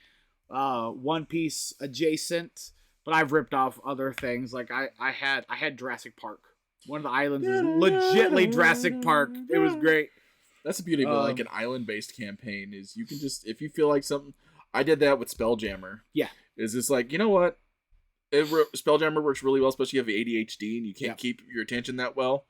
One Piece adjacent. But I've ripped off other things. Like I had Jurassic Park. One of the islands is legitly Jurassic Park. It was great. That's the beauty of like an island-based campaign is you can just, if you feel like something, I did that with Spelljammer. Yeah. Is this like, you know what? Spelljammer works really well, especially if you have ADHD and you can't keep your attention that well.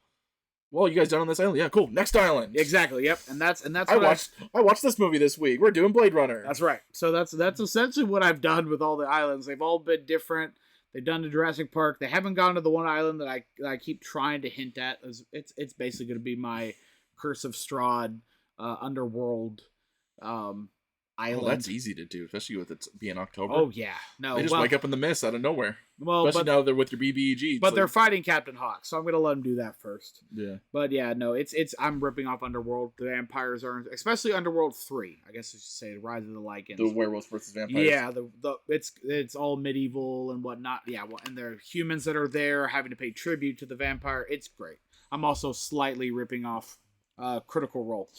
Well, you guys done on this island? Yeah, cool. Next island. Exactly. Yep. And that's I watched this movie this week. We're doing Blade Runner. That's right. So that's essentially what I've done with all the islands. They've all been different. They've done the Jurassic Park. They haven't gone to the one island that I keep trying to hint at. It's basically going to be my Curse of Strahd underworld island. Oh, that's easy to do, especially with it being October. Oh yeah, no, they just wake up in the mist out of nowhere. Well, especially now they're with your BBEG. But they're fighting Captain Hawk, so I'm gonna let them do that first. Yeah. But yeah, no, it's I'm ripping off Underworld. The vampires are, especially Underworld 3. I guess I should say Rise of the Lycans. The werewolves versus vampires. Yeah, it's all medieval and whatnot. Yeah, and there are humans that are there having to pay tribute to the vampire. It's great. I'm also slightly ripping off Critical Role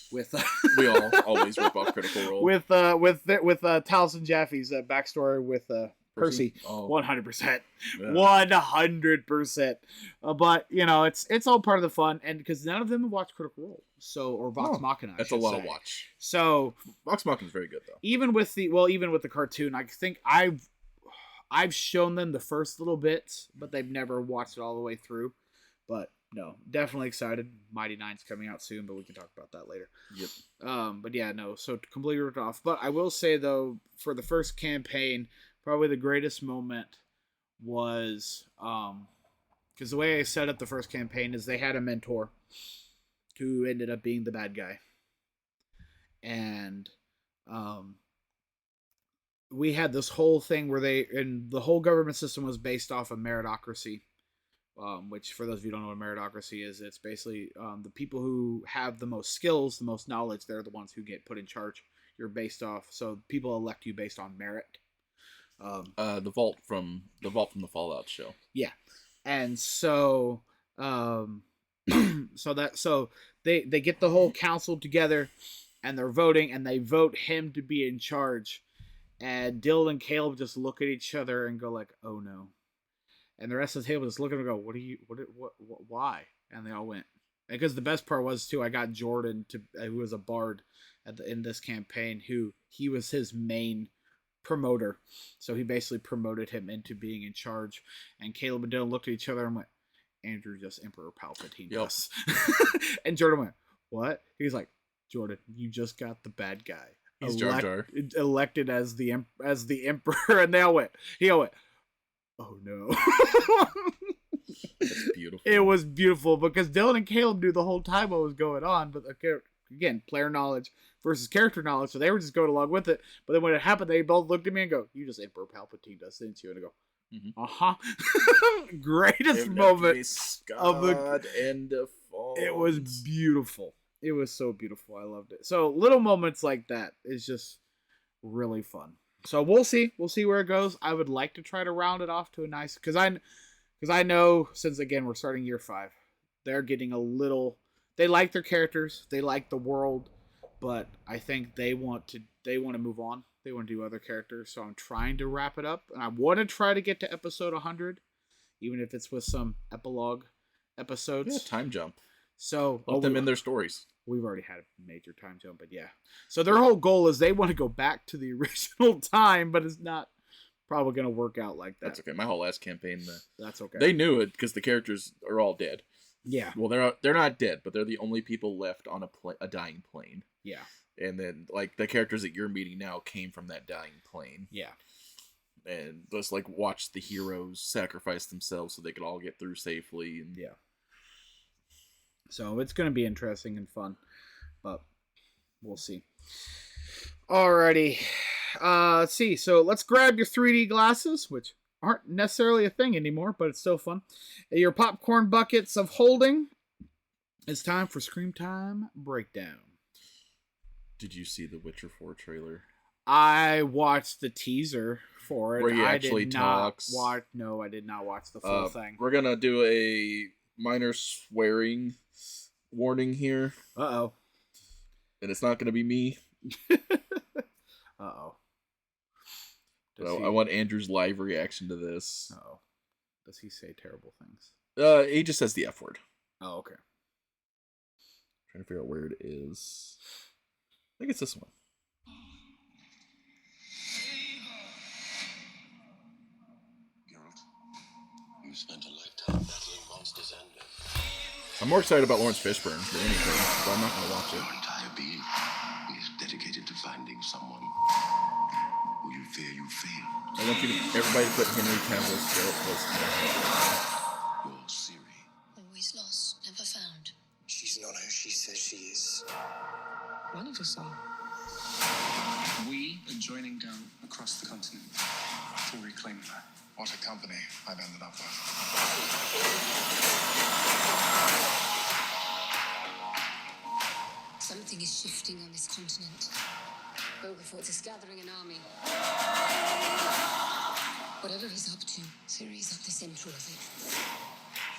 with we all always rip off Critical Role with Taliesin Jaffe's backstory with Percy. 100%. 100%. But you know, it's all part of the fun, and because none of them have watched Critical Role, or Vox Machina. That's a lot of watch. So Vox Machina is very good though. Even with the cartoon, I think I've shown them the first little bits, but they've never watched it all the way through. But no, definitely excited. Mighty Nine's coming out soon, but we can talk about that later. Yep. But yeah, no, so completely ripped off. But I will say though, for the first campaign, probably the greatest moment was because the way I set up the first campaign is they had a mentor who ended up being the bad guy, and we had this whole thing where the whole government system was based off of meritocracy. Which, for those of you who don't know what meritocracy is, it's basically the people who have the most skills, the most knowledge, they're the ones who get put in charge. You're based off, so people elect you based on merit. The vault from the Fallout show. Yeah, and so so they get the whole council together, and they're voting, and they vote him to be in charge, and Dylan and Caleb just look at each other and go like, "Oh no." And the rest of the table just look at him and go, what, why? And they all went. Because the best part was, too, I got Jordan, who was a bard in this campaign, he was his main promoter. So he basically promoted him into being in charge. And Caleb and Dylan looked at each other and went, Andrew just Emperor Palpatine us. And Jordan went, what? He's like, Jordan, you just got the bad guy. He's Jar Jar. Elected as the Emperor. And he all went, oh no. That's beautiful. It was beautiful because Dylan and Caleb knew the whole time what was going on, but again, player knowledge versus character knowledge, so they were just going along with it. But then when it happened, they both looked at me and go, you just Emperor Palpatine us, didn't you? And I go, uh-huh. Greatest moment of the end of fall. It was beautiful. It was so beautiful. I loved it. So little moments like that is just really fun. So we'll see where it goes. I would like to try to round it off to a nice, because I know, since again we're starting year 5, they're getting they like their characters, they like the world, but I think they want to move on. They want to do other characters, so I'm trying to wrap it up, and I want to try to get to episode 100, even if it's with some epilogue episodes. Yeah, time jump. So let them in their stories. We've already had a major time jump, but yeah. So their whole goal is they want to go back to the original time, but it's not probably going to work out like that. That's okay. My whole last campaign, that's okay. They knew it because the characters are all dead. Yeah. Well, they're not dead, but they're the only people left on a dying plane. Yeah. And then like the characters that you're meeting now came from that dying plane. Yeah. And just like watch the heroes sacrifice themselves so they could all get through safely. And yeah. So it's going to be interesting and fun, but we'll see. Alrighty. Let's see. So let's grab your 3D glasses, which aren't necessarily a thing anymore, but it's still fun. Your popcorn buckets of holding. It's time for Scream Time Breakdown. Did you see the Witcher 4 trailer? I watched the teaser for it. Where he actually talks. No, I did not watch the full thing. We're going to do a minor swearing warning here. Uh-oh. And it's not going to be me. Uh-oh. I want Andrew's live reaction to this. Uh-oh. Does he say terrible things? He just says the F word. Oh, okay. Trying to figure out where it is. I think it's this one. You spent a lifetime battling monsters and men. I'm more excited about Lawrence Fishburne than anything, but I'm not going to watch it. Your entire being is dedicated to finding someone who you fear you failed. I want everybody to put Henry Cavill's Geralt close to their head. Your Siri. Always lost, never found. She's not who she says she is. One of us are. We are joining down across the continent to reclaim her. What a company I've ended up with. Something is shifting on this continent. Bogafort is gathering an army. Whatever he's up to, Ciri's at the center of it.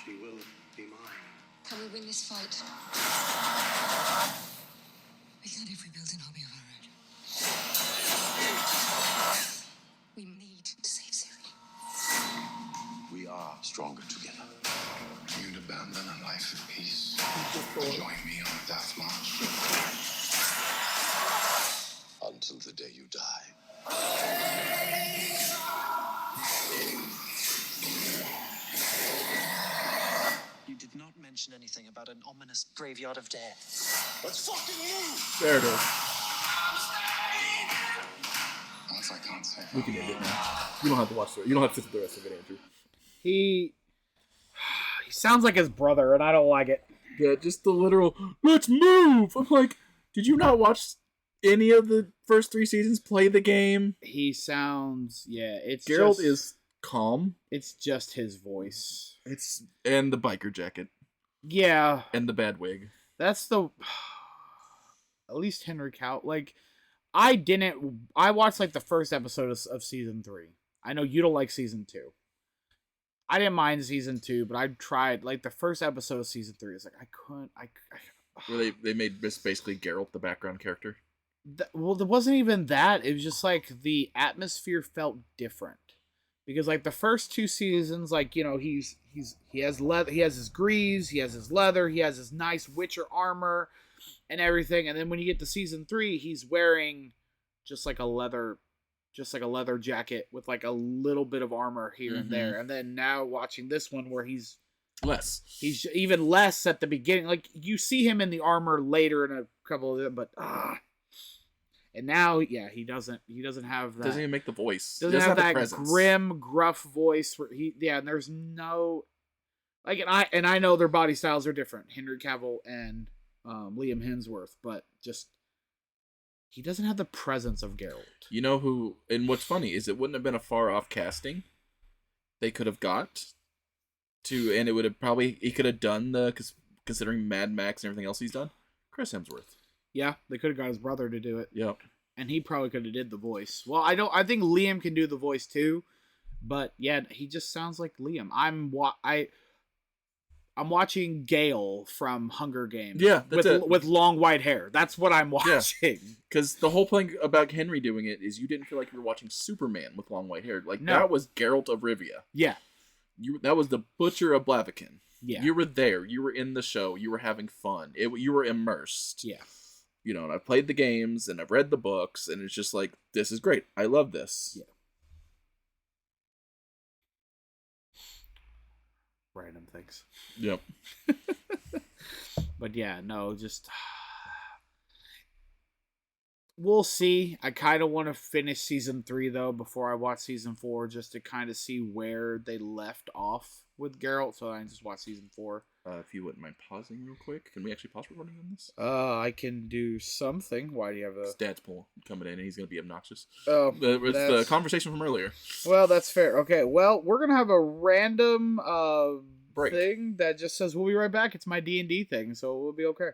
She will be mine. Can we win this fight? We can if we build an army of our own. We need to save Ciri. We are stronger together. You'd abandon a life of peace. Join me on a death march. Until the day you die. You did not mention anything about an ominous graveyard of death. Let's fucking move! There it is. Unless I can't say. We can end it now. You don't have to watch it. You don't have to sit through the rest of it, Andrew. He sounds like his brother, and I don't like it. Yeah, just the literal, let's move! I'm like, did you not watch any of the first 3 seasons play the game? He sounds, it's Geralt just, is calm. It's just his voice. And the biker jacket. Yeah. And the bad wig. That's the... At least Henry Cavill. Like, I watched, like, the first episode of Season 3. I know you don't like Season 2. I didn't mind Season 2, but I tried, like, the first episode of Season 3. It's like, I couldn't... Where they made this basically Geralt the background character. Well, there wasn't even that. It was just, like, the atmosphere felt different. Because, like, the first 2 seasons, like, you know, he has leather, he has his greaves, he has his leather, he has his nice Witcher armor and everything. And then when you get to Season 3, he's wearing just like a leather jacket with like a little bit of armor here and there. And then now watching this one where he's even less at the beginning. Like, you see him in the armor later in a couple of them, but and now, yeah, he doesn't have that. Doesn't even make the voice. Doesn't have that grim, gruff voice where and there's no, like, and I know their body styles are different, Henry Cavill and Liam Hemsworth, but just, he doesn't have the presence of Geralt. You know who, and what's funny is it wouldn't have been a far off casting they could have got to, and it would have probably, he could have done considering Mad Max and everything else he's done, Chris Hemsworth. Yeah, they could have got his brother to do it. Yep. And he probably could have did the voice. Well, I think Liam can do the voice too, but yeah, he just sounds like Liam. I'm watching Gale from Hunger Games. Yeah, that's it. With long white hair. That's what I'm watching. Because the whole thing about Henry doing it is you didn't feel like you were watching Superman with long white hair. Like, No. that was Geralt of Rivia. Yeah. That was the Butcher of Blaviken. Yeah. You were there. You were in the show. You were having fun. You were immersed. Yeah. You know, and I've played the games, and I've read the books, and it's just like, this is great. I love this. Yeah. Random things. Yep. But yeah, no, just we'll see. I kind of want to finish season 3 though before I watch season 4, just to kind of see where they left off with Geralt. So I can just watch season 4. If you wouldn't mind pausing real quick, can we actually pause recording on this? I can do something. Why do you have a? Dad's coming in, and he's gonna be obnoxious. Oh, it's the conversation from earlier. Well, that's fair. Okay, well, we're gonna have a random Break thing that just says we'll be right back. It's my D&D thing, so we'll be okay.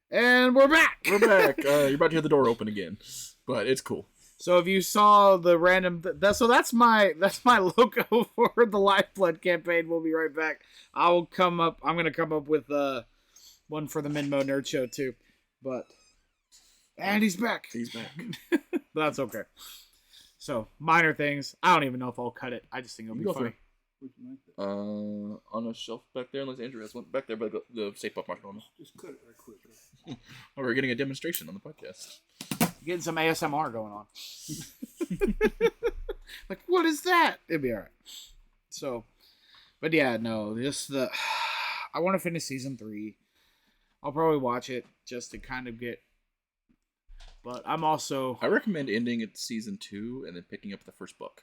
And we're back. We're back. You're about to hear the door open again, but it's cool. So if you saw the random, that's my logo for the Lifeblood campaign. We'll be right back. I'm gonna come up with one for the MidMO Nerd Show too, and he's back. He's back. But that's okay. So minor things. I don't even know if I'll cut it. I just think it'll be funny. On a shelf back there, unless Andrew has one back there, but the Safe Puff Marshmallow. Just cut it right quick. Oh, we're getting a demonstration on the podcast. Getting some ASMR going on. Like, what is that? It'd be alright. So, but yeah, no, I want to finish season 3. I'll probably watch it just to kind of get. But I'm also. I recommend ending at season 2 and then picking up the first book.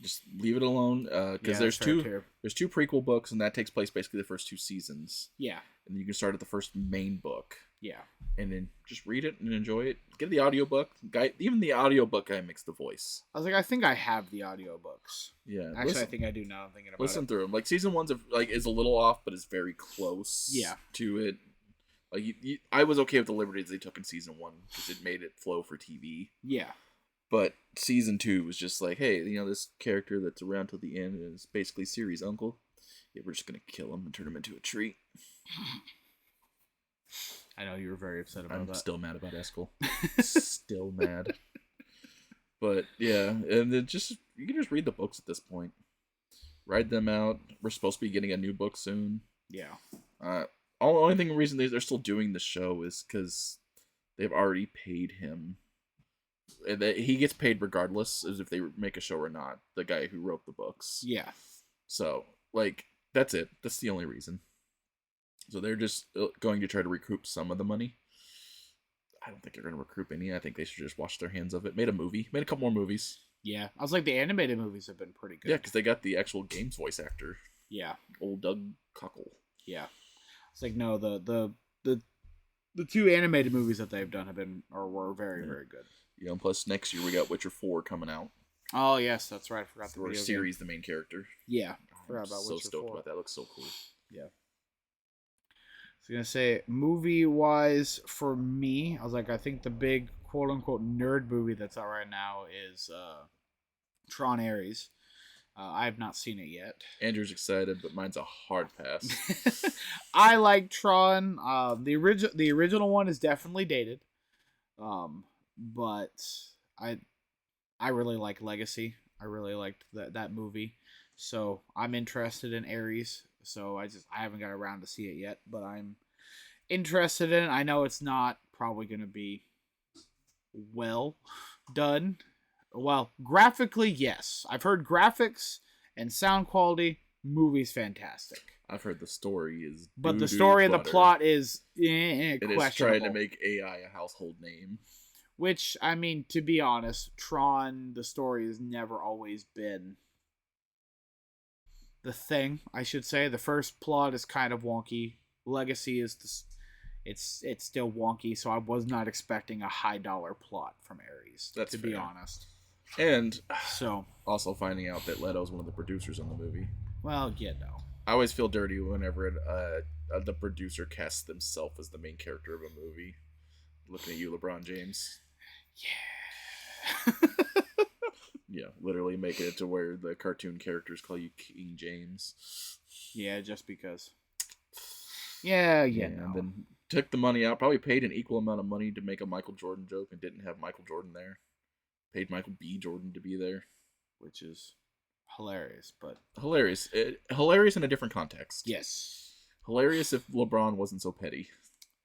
Just leave it alone, because there's two prequel books, and that takes place basically the first 2 seasons. Yeah. And you can start at the first main book. Yeah. And then just read it and enjoy it. Get the audiobook. Even the audiobook guy makes the voice. I was like, I think I have the audiobooks. Yeah. Actually, I think I do now. I'm thinking about listen it. through them. Like, season 1's is a little off, but is very close. Yeah. To it. Like, I was okay with the liberties they took in season 1 because it made it flow for TV. Yeah. But season 2 was just like, hey, this character that's around till the end is basically Ciri's uncle. Yeah, we're just gonna kill him and turn him into a tree. I know you were very upset about that. I'm still mad about Eskel. Still mad. But yeah, and then you can just read the books at this point. Ride them out. We're supposed to be getting a new book soon. Yeah. Only reason they're still doing the show is because they've already paid him. He gets paid regardless as if they make a show or not. The guy who wrote the books. Yeah. So, that's it. That's the only reason. So they're just going to try to recoup some of the money. I don't think they're going to recoup any. I think they should just wash their hands of it. Made a couple more movies. Yeah. I was like, the animated movies have been pretty good. Yeah, because they got the actual games voice actor. Yeah. Old Doug Cockle. Yeah. It's like, no, the 2 animated movies that they've done were very, very good. You know, plus next year we got Witcher 4 coming out. Oh, yes, that's right. I forgot the Where video Ciri's the main character. Yeah. Forgot about so Witcher stoked 4. about that. Looks so cool. Yeah. I was going to say, movie-wise, for me, I was like, I think the big quote-unquote nerd movie that's out right now is Tron Ares. I have not seen it yet. Andrew's excited, but mine's a hard pass. I like Tron. The original one is definitely dated. But I really like Legacy. I really liked that movie. So I'm interested in Ares. So I haven't got around to see it yet, but I'm interested in it. I know it's not probably going to be well done. Well, graphically, yes. I've heard graphics and sound quality, movie's fantastic. I've heard the story is, but the story and the butter. plot is It is questionable. trying to make AI a household name. Which, I mean, to be honest, Tron, the story has never always been the thing, I should say. The first plot is kind of wonky. Legacy is it's still wonky, so I was not expecting a high dollar plot from Ares. That's to fair. be honest. And So, also finding out that Leto's one of the producers on the movie. well, you know. I always feel dirty whenever the producer casts themselves as the main character of a movie. Looking at you, LeBron James. Yeah. Yeah, literally making it to where the cartoon characters call you King James. Yeah, just because. Yeah, no. And then took the money out, probably paid an equal amount of money to make a Michael Jordan joke and didn't have Michael Jordan there. Paid Michael B. Jordan to be there. Which is hilarious, but... Hilarious. Hilarious in a different context. Yes. Hilarious if LeBron wasn't so petty.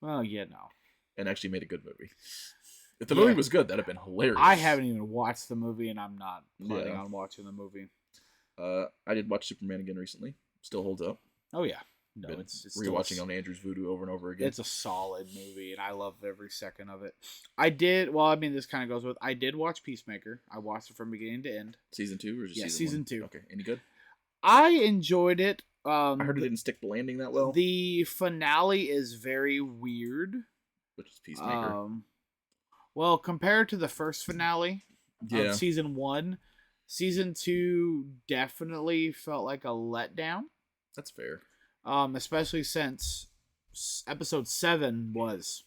Well, yeah, no. And actually made a good movie. If the movie was good, that'd have been hilarious. I haven't even watched the movie, and I'm not planning Yeah. on watching the movie. I did watch Superman again recently. Still holds up. Oh, yeah. No, Been it's rewatching on Andrew's Voodoo over and over again. It's a solid movie, and I love every second of it. I did, well, I mean, this kind of goes with, I did watch Peacemaker. I watched it from beginning to end. Season 2 or just Yeah, season season 1? 2. Okay, any good? I enjoyed it. I heard it didn't stick the landing that well. The finale is very weird. Which is Peacemaker. Well, compared to the first finale Yeah. of season 1, season 2 definitely felt like a letdown. That's fair. Especially since episode 7 was,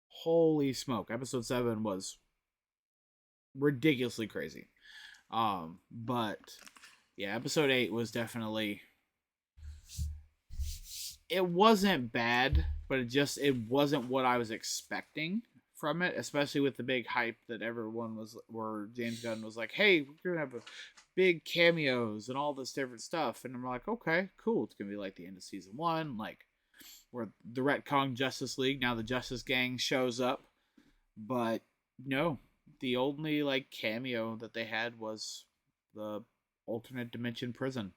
holy smoke, episode 7 was ridiculously crazy. But yeah, episode 8 was definitely, it wasn't bad, but it wasn't what I was expecting from it, especially with the big hype that everyone was, where James Gunn was like, hey, we're gonna have a big cameos and all this different stuff, and I'm like, okay, cool, it's gonna be like the end of season 1, like where the retcon Justice League, now the Justice Gang shows up. But no, the only like cameo that they had was the alternate dimension prison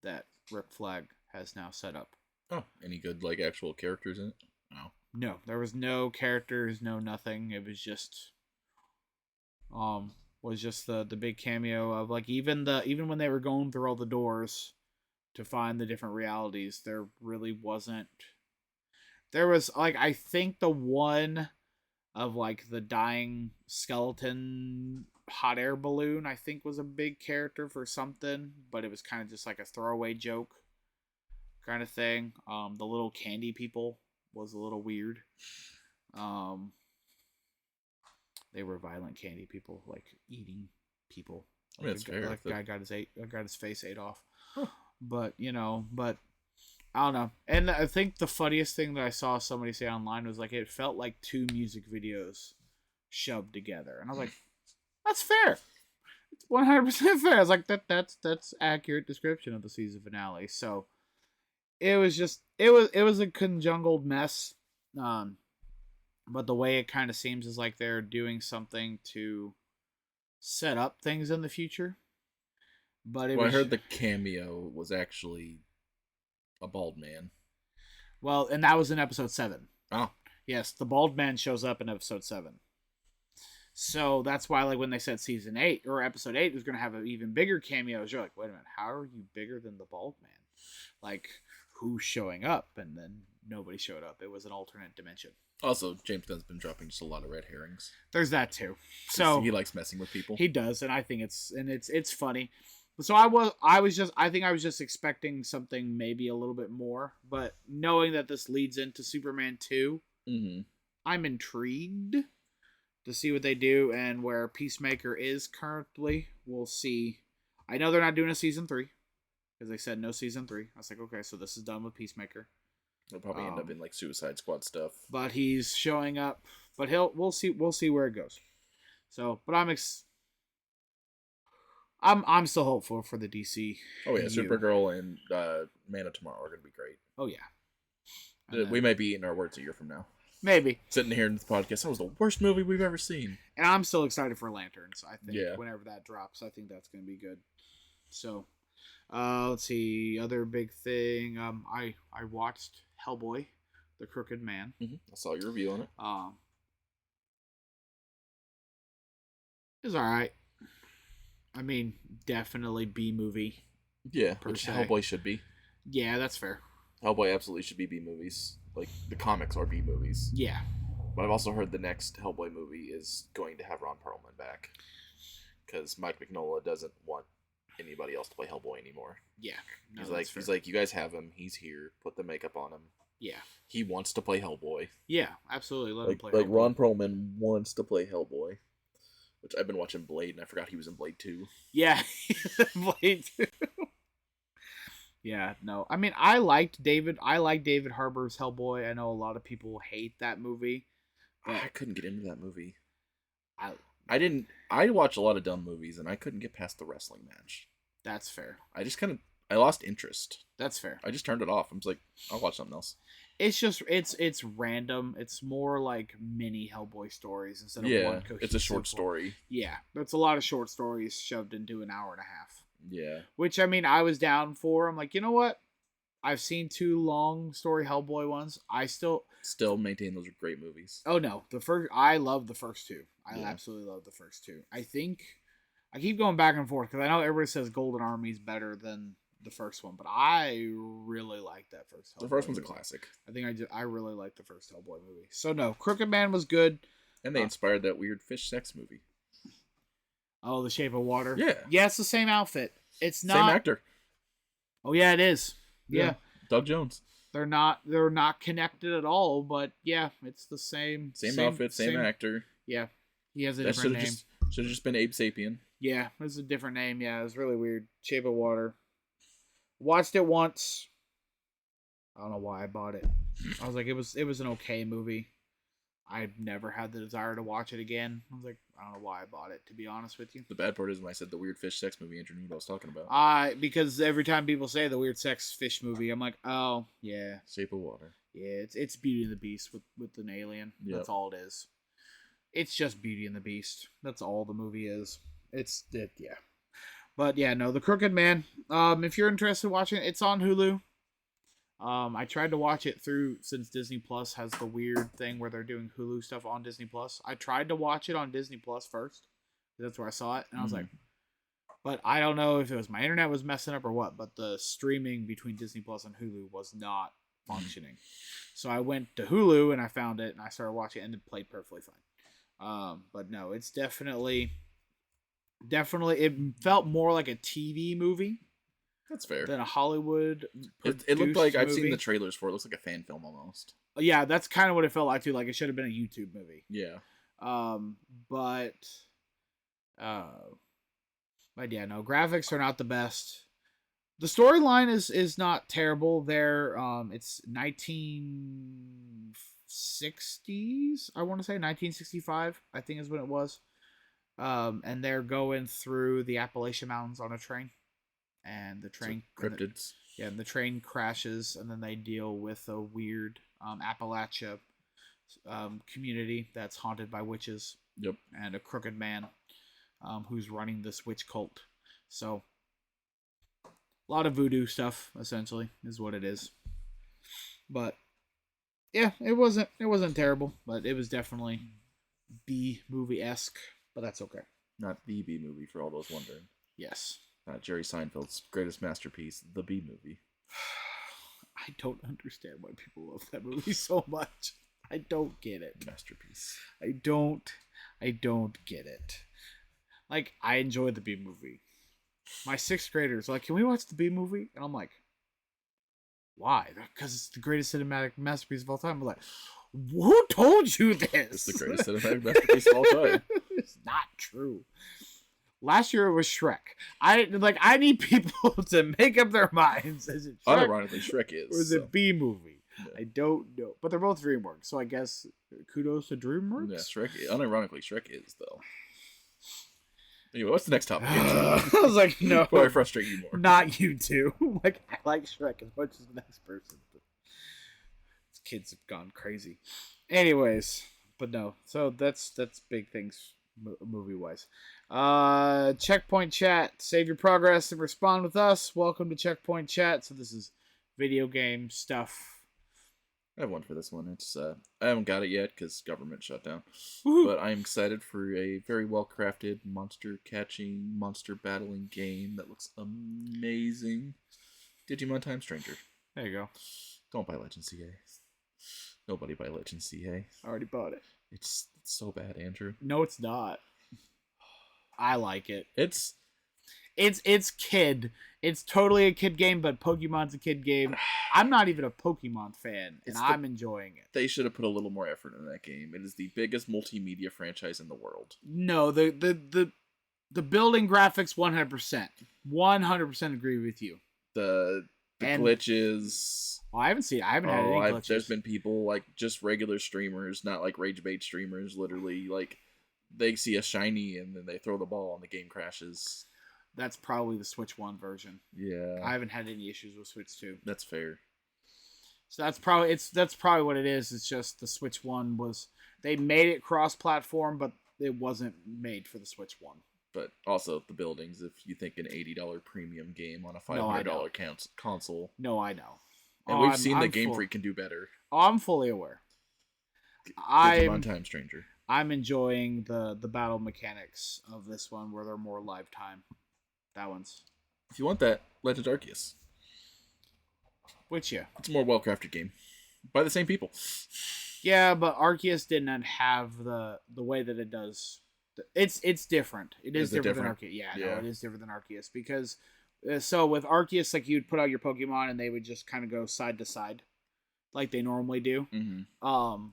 that Rip Flag has now set up. Oh, any good like actual characters in it? No. No, there was no characters, no nothing. It was just the big cameo of like even when they were going through all the doors to find the different realities, there really wasn't. There was like, I think the one of like the dying skeleton hot air balloon, I think was a big character for something, but it was kind of just like a throwaway joke kind of thing. The little candy people was a little weird. They were violent candy people, like eating people. I mean, that's fair. Like guy got his face ate off. Huh. But I don't know. And I think the funniest thing that I saw somebody say online was like, it felt like 2 music videos shoved together. And I was like, that's fair. It's 100% fair. I was like, that's accurate description of the season finale. So it was a conjungled mess. But the way it kind of seems is like they're doing something to set up things in the future. But I heard the cameo was actually a bald man. Well, and that was in episode 7. Oh. Yes, the bald man shows up in episode 7. So that's why, like, when they said season 8 or episode 8 was going to have an even bigger cameos, you're like, wait a minute, how are you bigger than the bald man? Like, who's showing up? And then nobody showed up. It was an alternate dimension. Also, James Gunn's been dropping just a lot of red herrings. There's that too. So he likes messing with people. He does, and I think it's funny. So I was just expecting something maybe a little bit more, but knowing that this leads into Superman 2, I'm intrigued to see what they do and where Peacemaker is currently. We'll see. I know they're not doing a season 3 because they said no season 3. I was like, okay, so this is done with Peacemaker. They'll probably end up in like Suicide Squad stuff. But he's showing up. But we'll see where it goes. So, but I'm still hopeful for the DC. Oh yeah, Supergirl and Man of Tomorrow are going to be great. Oh yeah. We might be eating our words a year from now. Maybe. Sitting here in the podcast, that was the worst movie we've ever seen. And I'm still excited for Lanterns. I think Yeah. whenever that drops, I think that's going to be good. So, Let's see. Other big thing. I watched Hellboy, The Crooked Man. I saw your review on it. It was all right. I mean, definitely B movie. Yeah, per which se. Hellboy should be. Yeah, that's fair. Hellboy absolutely should be B movies. Like, the comics are B movies. Yeah. But I've also heard the next Hellboy movie is going to have Ron Perlman back. Because Mike Mignola doesn't want anybody else to play Hellboy anymore. Yeah. No, he's like, you guys have him. He's here. Put the makeup on him. Yeah. He wants to play Hellboy. Yeah, absolutely. Let him play Like Hellboy. Ron Perlman wants to play Hellboy. Which I've been watching Blade, and I forgot he was in Blade 2. Yeah. Blade 2. Yeah, no. I mean, I like David Harbour's Hellboy. I know a lot of people hate that movie. I couldn't get into that movie. I I watch a lot of dumb movies, and I couldn't get past the wrestling match. That's fair. I lost interest. That's fair. I just turned it off. I was like, I'll watch something else. It's just it's random. It's more like mini Hellboy stories instead of one cohesive. It's a short story. Yeah, that's a lot of short stories shoved into an hour and a half. Yeah. Which, I mean, I was down for. I'm like, you know what? I've seen 2 long story Hellboy ones. I still maintain those are great movies. Oh no, I love the first 2. I Yeah. absolutely love the first 2. I think I keep going back and forth because I know everybody says Golden Army's better than the first one, but I really like that first Hellboy. The first one's a movie. classic. I really like the first Hellboy movie. So no, Crooked Man was good. And they inspired that weird fish sex movie. Oh, The Shape of Water. Yeah. Yeah, it's the same outfit. It's not Same actor. Oh yeah, it is. Yeah. Doug Jones. They're not connected at all, but yeah, it's the same Outfit, same actor. Yeah. He has a That different name. Should have just been Abe Sapien. Yeah, it's a different name. Yeah, it was really weird. Shape of Water. Watched it once. I don't know why I bought it. I was like, it was an okay movie. I never had the desire to watch it again. I was like, I don't know why I bought it, to be honest with you. The bad part is when I said the weird fish sex movie, Andrew knew what I was talking about. Because every time people say the weird sex fish movie, I'm like, oh yeah, Shape of Water. yeah, it's Beauty and the Beast with an alien. Yep. That's all it is. It's just Beauty and the Beast. That's all the movie is. Yeah. But yeah, no, The Crooked Man. If you're interested in watching it, it's on Hulu. I tried to watch it since Disney Plus has the weird thing where they're doing Hulu stuff on Disney Plus. I tried to watch it on Disney Plus first. That's where I saw it, and I was like, but I don't know if it was my internet was messing up or what, but the streaming between Disney Plus and Hulu was not functioning. So I went to Hulu and I found it and I started watching it and it played perfectly fine. But no, it's definitely it felt more like a TV movie. That's fair. Than a Hollywood. It looked like I've seen movie. the trailers for it. It looks like a fan film almost. Yeah, that's kind of what it felt like too. Like it should have been a YouTube movie. Yeah. But yeah, no, graphics are not the best. The storyline is not terrible. There, it's 1960s. I want to say 1965. I think is when it was. And they're going through the Appalachian Mountains on a train. And the train cryptids. And the train crashes, and then they deal with a weird Appalachia community that's haunted by witches. Yep. And a crooked man who's running this witch cult. So a lot of voodoo stuff, essentially, is what it is. But yeah, it wasn't terrible, but it was definitely B movie-esque. But that's okay. Not the B movie for all those wondering. Yes. Not Jerry Seinfeld's greatest masterpiece, The B Movie. I don't understand why people love that movie so much. I don't get it. Masterpiece. I don't get it. Like, I enjoy the B Movie. My 6th graders are like, can we watch the B Movie? And I'm like, why? Because it's the greatest cinematic masterpiece of all time. I'm like, who told you this? It's the greatest cinematic masterpiece of all time. It's not true. Last year it was Shrek. I need people to make up their minds. Is it Shrek? Unironically, Shrek is. Or is it B Movie? Yeah. I don't know. But they're both DreamWorks, so I guess kudos to DreamWorks. Yeah, Shrek. Unironically, Shrek is though. Anyway, what's the next topic? I was like, no. Before I frustrate you more. Not you two. Like, I like Shrek as much as the next person. But kids have gone crazy. Anyways, but no. So that's big things movie wise. Checkpoint chat. Save your progress and respond with us. Welcome to Checkpoint chat. So this is video game stuff. I have one for this one. It's I haven't got it yet because government shutdown. Woohoo. But I'm excited for a very well crafted monster catching, monster battling game that looks amazing. Digimon Time Stranger. There you go. Don't buy Legend CA. Nobody buy Legend CA. I already bought it. It's so bad, Andrew. No, it's not. I like it. It's kid. It's totally a kid game, but Pokemon's a kid game. I'm not even a Pokemon fan, and I'm enjoying it. They should have put a little more effort in that game. It is the biggest multimedia franchise in the world. No, the building graphics 100%. 100% agree with you. The glitches. Well, I haven't had any glitches. There's been people like just regular streamers, not like rage bait streamers, literally like they see a shiny and then they throw the ball and the game crashes. That's probably the Switch 1 version. Yeah. I haven't had any issues with Switch 2. That's fair. So that's probably what it is. It's just the Switch 1 they made it cross-platform, but it wasn't made for the Switch 1. But also the buildings, if you think an $80 premium game on a $500 console. No, I know. And we've seen that Game Freak can do better. Oh, I'm fully aware. Digimon Time Stranger. I'm enjoying the battle mechanics of this one where they're more live time. That one's. If you want that, Legend Arceus. Which, yeah. It's a more well-crafted game. By the same people. Yeah, but Arceus didn't have the way that it does. It's different. It is different than Arceus. Yeah, no, it is different than Arceus. Because, so with Arceus, like, you'd put out your Pokemon and they would just kind of go side to side. Like they normally do. Mm-hmm.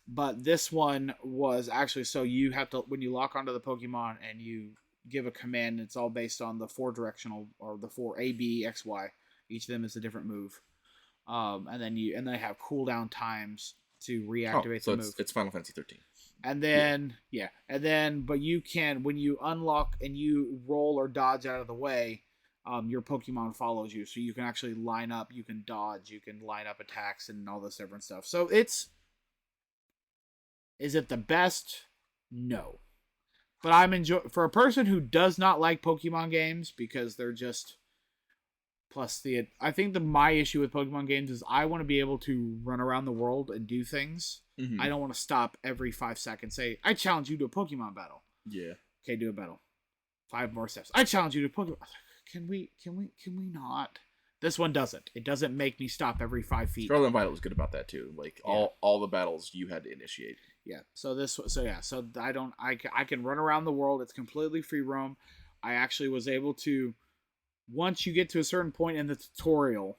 But this one was actually, so you have to, when you lock onto the Pokemon and you give a command, it's all based on the 4 directional, or the 4 A, B, X, Y. Each of them is a different move. And then they have cooldown times to reactivate the move. It's Final Fantasy 13. And then, but you can, when you unlock and you roll or dodge out of the way, your Pokemon follows you. So you can actually line up, you can dodge, you can line up attacks and all this different stuff. So is it the best? No. But for a person who does not like Pokemon games because they're just, I think my issue with Pokemon games is I want to be able to run around the world and do things. Mm-hmm. I don't want to stop every 5 seconds. Say, I challenge you to a Pokemon battle. Yeah. Okay, do a battle. 5 more steps. I challenge you to Pokemon. Can we not? This one doesn't. It doesn't make me stop every 5 feet. Scarlet and Violet was good about that too. Like all the battles you had to initiate. Yeah. So I can run around the world. It's completely free roam. I actually was able to, once you get to a certain point in the tutorial,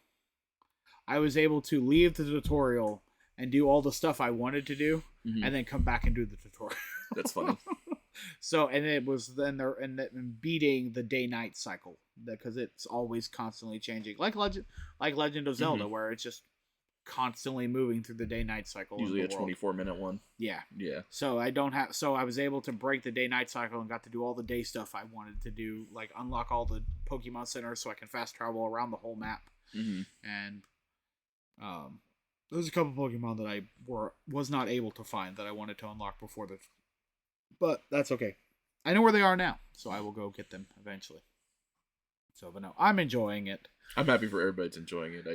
I was able to leave the tutorial and do all the stuff I wanted to do, mm-hmm. and then come back and do the tutorial. That's funny. So, and it was then beating the day-night cycle, because it's always constantly changing, like Legend of Zelda, mm-hmm. where it's just constantly moving through the day-night cycle. Usually a 24-minute one. Yeah. Yeah. So I was able to break the day-night cycle and got to do all the day stuff I wanted to do, like unlock all the Pokemon centers so I can fast travel around the whole map. Mm-hmm. And there's a couple Pokemon that I was not able to find that I wanted to unlock before but that's okay. I know where they are now, so I will go get them eventually. So, but no, I'm enjoying it. I'm happy for everybody that's enjoying it.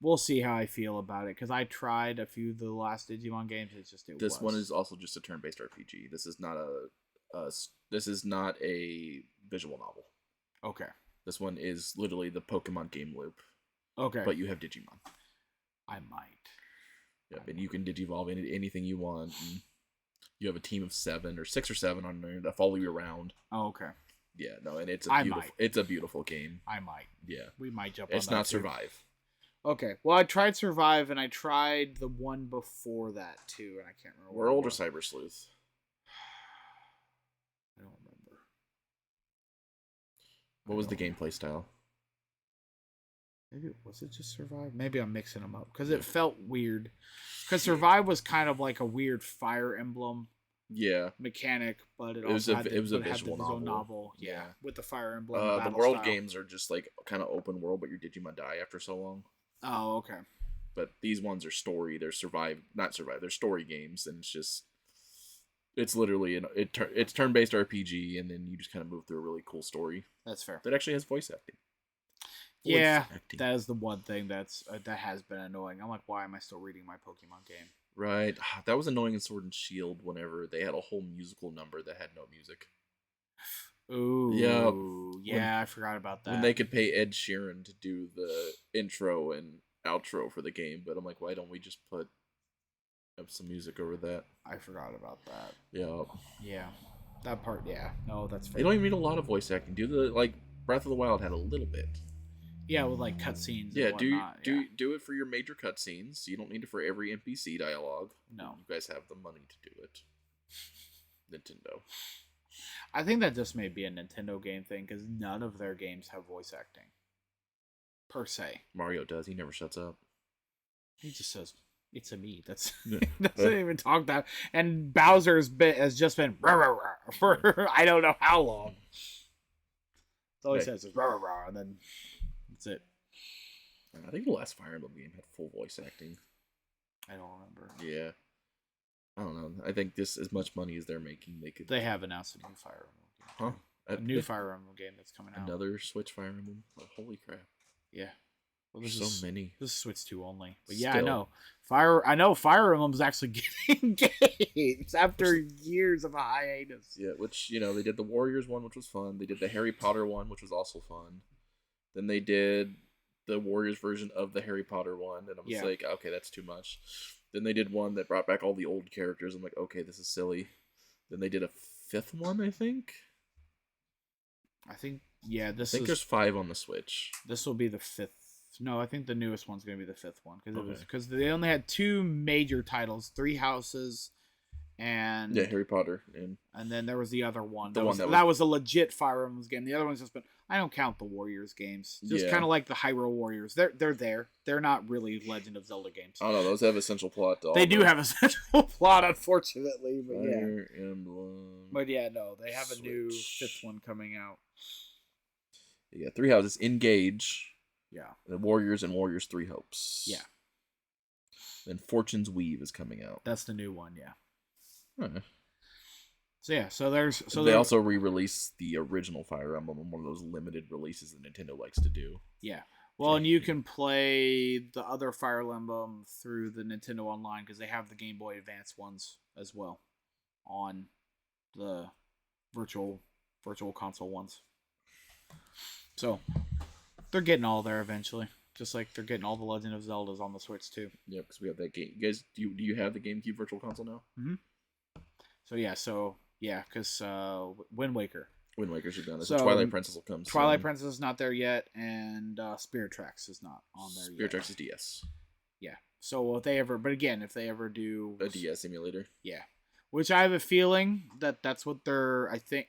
We'll see how I feel about it, because I tried a few of the last Digimon games. This one is also just a turn-based RPG. This is not a visual novel. Okay. This one is literally the Pokemon game loop. Okay. But you have Digimon. I might. Yep, and you can Digivolve into anything you want. And you have a team of 7 or 6 or 7 on there that follow you around. Oh, okay. Yeah, no, and it's a beautiful game. I might. Yeah. We might jump on that. It's not Survive. Okay. Well, I tried Survive, and I tried the one before that, too, and I can't remember. World or Cyber Sleuth? I don't remember. What was the gameplay style? Maybe, was it just Survive? Maybe I'm mixing them up, because it felt weird. Because Survive was kind of like a weird Fire Emblem mechanic, but it was a visual novel. Yeah, with the Fire Emblem. The world games are just like kind of open world, but your Digimon die after so long. Oh, okay. But these ones are story. They're not survive. They're story games, and it's literally it's turn-based RPG, and then you just kind of move through a really cool story That's fair. that actually has voice acting. Yeah, acting. that is the one thing that has been annoying. I'm like, why am I still reading my Pokemon game? Right. That was annoying in Sword and Shield whenever they had a whole musical number that had no music. Ooh, yeah, I forgot about that. When they could pay Ed Sheeran to do the intro and outro for the game, but I'm like, why don't we just put up some music over that? I forgot about that. Yeah. Yeah, that part. Yeah, no, that's fair. You don't even need a lot of voice acting. Breath of the Wild had a little bit. Yeah, with like cutscenes. Yeah, and whatnot. do it for your major cutscenes. You don't need it for every NPC dialogue. No, you guys have the money to do it. Nintendo. I think that just may be a Nintendo game thing because none of their games have voice acting. Per se. Mario does. He never shuts up. He just says, "It's a me." That's doesn't even talk that. And Bowser's bit has just been rah, rah, rah, for I don't know how long. That's all he says is rah, rah, rah, and then that's it. I think the last Fire Emblem game had full voice acting. I don't remember. Yeah. I don't know. I think this, as much money as they're making, they could. They have announced a new Fire Emblem game. Huh? A new Fire Emblem game that's coming out. Another Switch Fire Emblem? Oh, holy crap. Yeah. Well, There's so many. This is Switch 2 only. But yeah, Still. I know Fire Emblem's actually getting games after years of a hiatus. Yeah, which, they did the Warriors one, which was fun. They did the Harry Potter one, which was also fun. Then they did the Warriors version of the Harry Potter one, and I was like, okay, that's too much. Then they did one that brought back all the old characters. I'm like, okay, this is silly. Then they did a fifth one, I think. I think there's 5 on the Switch. This will be the 5th. No, I think the newest one's going to be the 5th one because they only had 2 major titles, 3 Houses, and Harry Potter, and then there was the other one. That was a legit Fire Emblem game. The other one's just been. I don't count the Warriors games. Just kind of like the Hyrule Warriors. They're there. They're not really Legend of Zelda games. I don't know. Those have essential plot. They do have a central plot, unfortunately, but Fire Emblem. But yeah, no, they have Switch. a new 5th one coming out. Yeah, 3 Houses, Engage. Yeah. The Warriors and Warriors 3 Hopes. Yeah. Then Fortune's Weave is coming out. That's the new one, yeah. Huh. So yeah, they also re-release the original Fire Emblem in one of those limited releases that Nintendo likes to do. Yeah. Well, and you can play the other Fire Emblem through the Nintendo Online because they have the Game Boy Advance ones as well on the virtual console ones. So they're getting all there eventually, just like they're getting all the Legend of Zeldas on the Switch too. Yeah, because we have that game. You guys, do you have the GameCube Virtual Console now? Mm-hmm. Because Wind Waker. Wind Waker should be on this. So, Twilight Princess will come. Twilight Princess is not there yet, and Spirit Tracks is not on there yet. Spirit Tracks is DS. Yeah. So if they ever do A DS emulator. Yeah. Which I have a feeling that's what I think.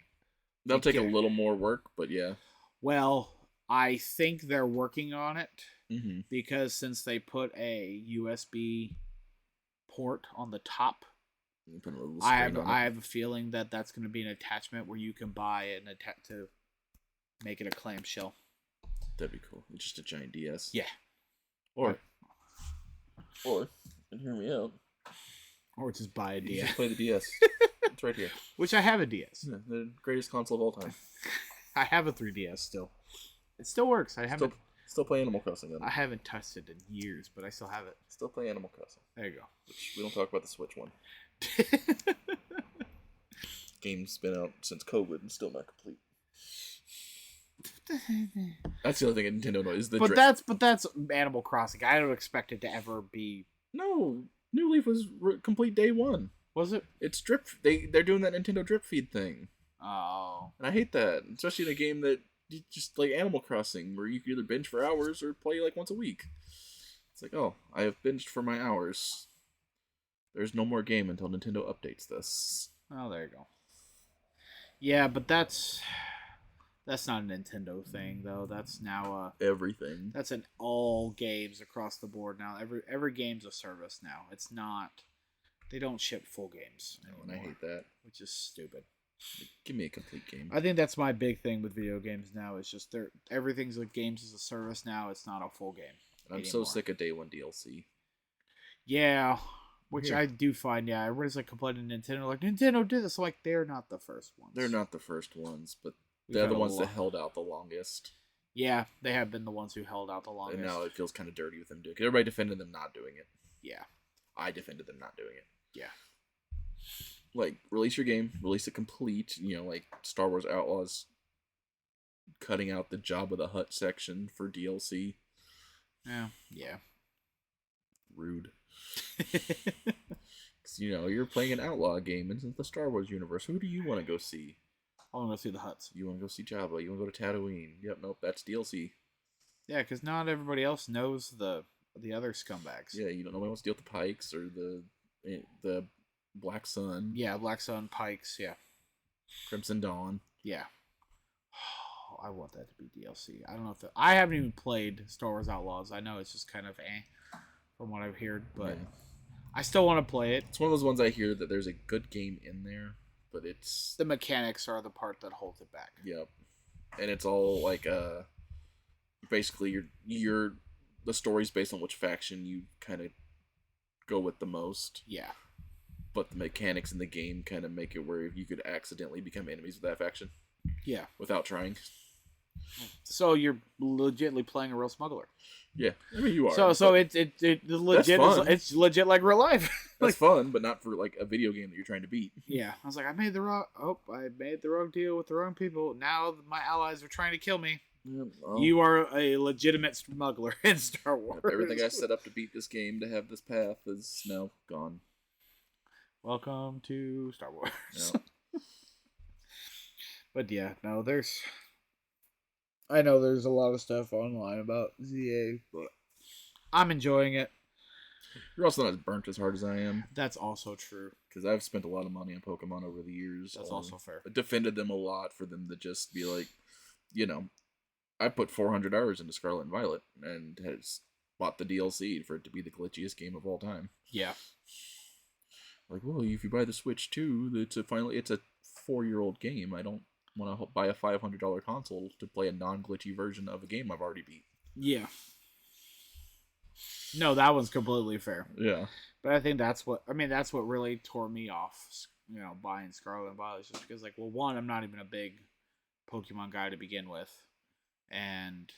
They'll take a little more work, but yeah. Well, I think they're working on it Mm-hmm. because since they put a USB port on the top, I have a feeling that that's going to be an attachment where you can buy it and to make it a clamshell. That'd be cool. It's just a giant DS. Yeah. Or, and hear me out. Or just buy a You DS. just play the DS. It's right here. Which I have a DS. Yeah, the greatest console of all time. I have a 3DS still. It still works. Still play Animal Crossing. I haven't touched it in years, but I still have it. Still play Animal Crossing. There you go. Which we don't talk about the Switch one. Game's been out since COVID and still not complete. That's the other thing Nintendo knows. But that's Animal Crossing. I don't expect it to ever be. No, New Leaf was complete day one. Was it? It's drip. They're doing that Nintendo drip feed thing. Oh. And I hate that, especially in a game that just like Animal Crossing, where you can either binge for hours or play like once a week. It's like, oh, I have binged for my hours. There's no more game until Nintendo updates this. Oh, there you go. Yeah, but that's not a Nintendo thing though. That's now everything. That's in all games across the board now. Every game's a service now. It's not. They don't ship full games anymore, and I hate that. Which is stupid. Give me a complete game. I think that's my big thing with video games now. Is just everything's like games as a service now. It's not a full game. And I'm so sick of day one DLC. Yeah, which Yeah. I do find. Yeah, everybody's like complaining Nintendo, like Nintendo did this. So, like they're not the first ones. They're not the first ones, but We've they're had the a ones that lot. held out the longest. Yeah, they have been the ones who held out the longest. And now it feels kind of dirty with them doing it. Everybody defended them not doing it. Yeah, I defended them not doing it. yeah, Like, release your game, release it complete. You know, like Star Wars Outlaws cutting out the Jabba the Hutt section for DLC. yeah. Rude. 'Cause, you know, you're playing an Outlaw game in the Star Wars universe. Who do you want to go see? I want to go see the Hutts. You want to go see Jabba. You want to go to Tatooine. Yep, nope, that's DLC. Yeah, because not everybody else knows the other scumbags. Yeah, you don't know nobody wants to deal with the Pikes or the Black Sun, Yeah, Black Sun, Pikes. Yeah, Crimson Dawn. yeah. I want that to be DLC. I don't know if I haven't even played Star Wars Outlaws. I know it's just kind of from what I've heard, but Yeah. I still want to play it. It's one of those ones I hear that there's a good game in there, but it's The mechanics are the part that holds it back. yep, and it's all like basically you're the story's based on which faction you kind of go with the most, Yeah. but the mechanics in the game kind of make it where you could accidentally become enemies with that faction Yeah. without trying. So you're legitly playing a real smuggler. Yeah, I mean you are. So it's legit. fun. It's legit like real life. that's fun, but not for like a video game that you're trying to beat. Yeah, I was like, I made the wrong deal with the wrong people. Now my allies are trying to kill me. Well, You are a legitimate smuggler in Star Wars. everything I set up to beat this game to have this path is now gone. Welcome to Star Wars. Yeah. But yeah, no, I know there's a lot of stuff online about ZA, but I'm enjoying it. You're also not as burnt as hard as I am, That's also true. because I've spent a lot of money on Pokemon over the years. That's also fair. I defended them a lot for them to just be like, you know, I put 400 hours into Scarlet and Violet and has bought the DLC for it to be the glitchiest game of all time. Yeah. Like, well, if you buy the Switch too, it's a 4-year-old game. I don't want to buy a $500 console to play a non-glitchy version of a game I've already beat. Yeah. No, that one's completely fair. Yeah. But I think that's what really tore me off, buying Scarlet and Violet, just because, like, well, one, I'm not even a big Pokemon guy to begin with, and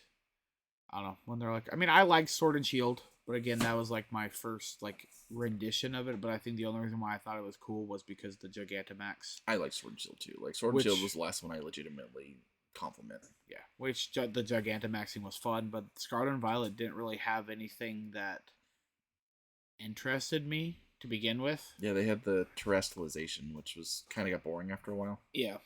I don't know, when they're like, I like Sword and Shield, but again, that was like my first like rendition of it. But I think the only reason why I thought it was cool was because the Gigantamax. I like Sword and Shield too. Like Sword and Shield was the last one I legitimately complimented. Yeah, which the Gigantamaxing was fun, but Scarlet and Violet didn't really have anything that interested me to begin with. Yeah, they had the terrestrialization, which was kind of got boring after a while. Yeah,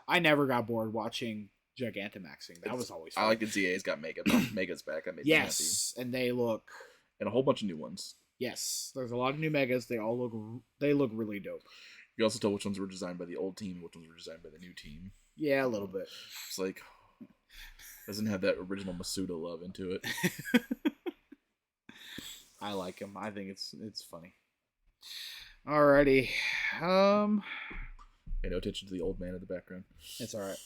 I never got bored watching Gigantamaxing. That was always fun. I like that ZA's got Megas back. That made me happy. Yes, and they look. And a whole bunch of new ones. Yes, there's a lot of new Megas. They look really dope. You also tell which ones were designed by the old team and which ones were designed by the new team. Yeah, a little bit. It's like doesn't have that original Masuda love into it. I like him. I think it's funny. Alrighty. Pay no attention to the old man in the background. It's alright.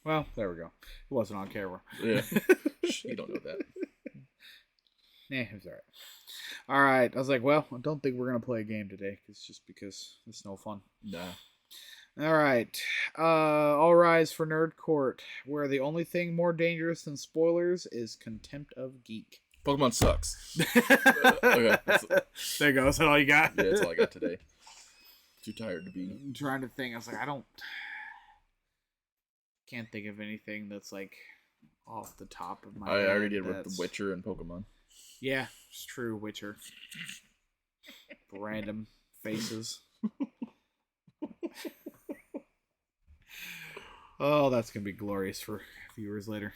Well, there we go. It wasn't on camera. Yeah. You don't know that. Yeah, it's alright. Alright, I was like, well, I don't think we're going to play a game today, just because it's no fun. Nah. Alright. All rise for Nerd Court, where the only thing more dangerous than spoilers is contempt of geek. Pokemon sucks. Okay. There you go. Is that all you got? Yeah, that's all I got today. Too tired to be. I'm trying to think. I was like, can't think of anything that's like off the top of my head. I already did with The Witcher and Pokemon. Yeah, it's true. Witcher. Random faces. Oh, that's gonna be glorious for viewers later.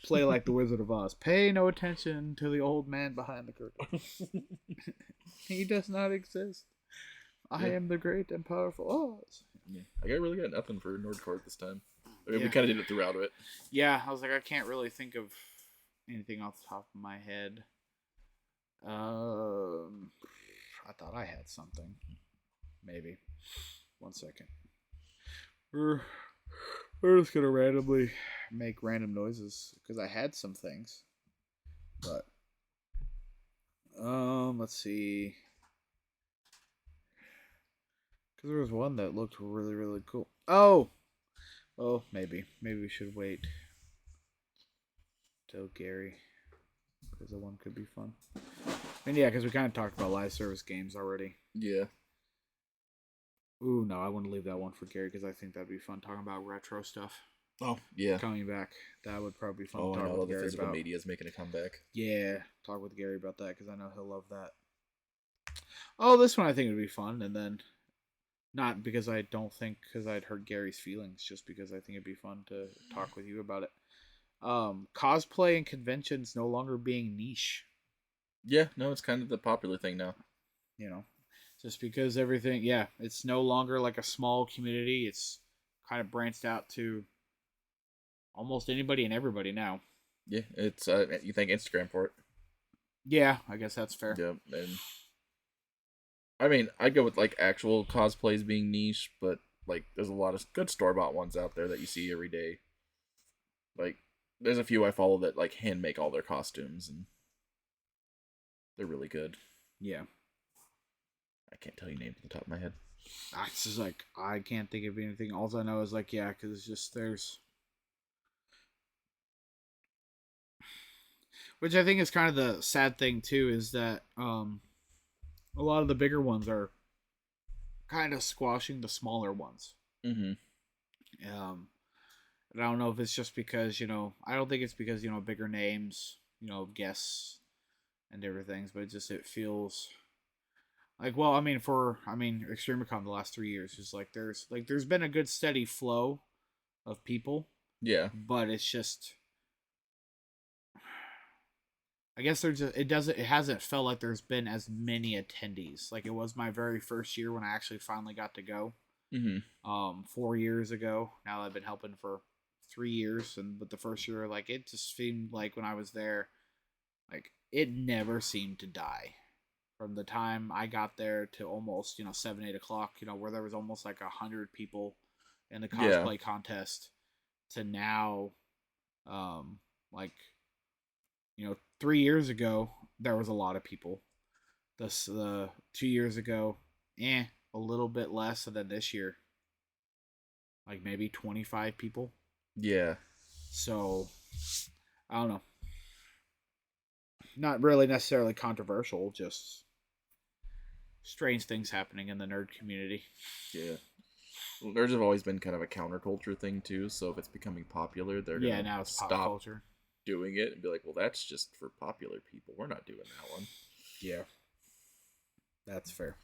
Play like the Wizard of Oz. Pay no attention to the old man behind the curtain. He does not exist. I am the great and powerful Oz. Yeah. I really got nothing for Nordcourt this time. I mean, Yeah. we kind of did it throughout it. Yeah, I was like, I can't really think of anything off the top of my head. I thought I had something. Maybe. 1 second. We're just gonna randomly make random noises because I had some things. But let's see. Because there was one that looked really, really cool. Oh, maybe we should wait till Gary, because the one could be fun. And yeah, because we kind of talked about live service games already. Yeah. Ooh, no, I want to leave that one for Gary because I think that'd be fun talking about retro stuff. Oh, yeah. Coming back. That would probably be fun Oh, to I talk know, with the Gary physical about. media is making a comeback. Yeah, talk with Gary about that because I know he'll love that. Oh, this one I think would be fun, and then not because I don't think because I'd hurt Gary's feelings, just because I think it'd be fun to talk with you about it. Cosplay and conventions no longer being niche. Yeah, no, it's kind of the popular thing now. You know, just because everything, yeah, it's no longer like a small community. It's kind of branched out to almost anybody and everybody now. Yeah, it's you thank Instagram for it. Yeah, I guess that's fair. Yeah, and I mean, I'd go with like actual cosplays being niche, but like there's a lot of good store-bought ones out there that you see every day. Like there's a few I follow that like hand make all their costumes, and they're really good. Yeah. I can't tell you names off the top of my head. It's just like, I can't think of anything. All I know is like, yeah, because it's just, there's... Which I think is kind of the sad thing, too, is that a lot of the bigger ones are kind of squashing the smaller ones. Mm-hmm. And I don't know if it's just because, I don't think it's because, bigger names, guests and different things, but it feels... Like, well, ExtremeCon the last 3 years is like there's been a good steady flow of people. Yeah. But it's just, I guess it hasn't felt like there's been as many attendees. Like it was my very first year when I actually finally got to go. Mm-hmm. 4 years ago. Now I've been helping for 3 years, but the first year, like it just seemed like when I was there, like it never seemed to die. From the time I got there to almost, 7, 8 o'clock, where there was almost like 100 people in the cosplay contest to now, 3 years ago, there was a lot of people. The 2 years ago, a little bit less than this year. Like maybe 25 people. Yeah. So, I don't know. Not really necessarily controversial, just strange things happening in the nerd community. Yeah. Well, nerds have always been kind of a counterculture thing too, so if it's becoming popular, they're gonna now it's stop pop culture doing it and be like, well, that's just for popular people. We're not doing that one. Yeah. That's fair.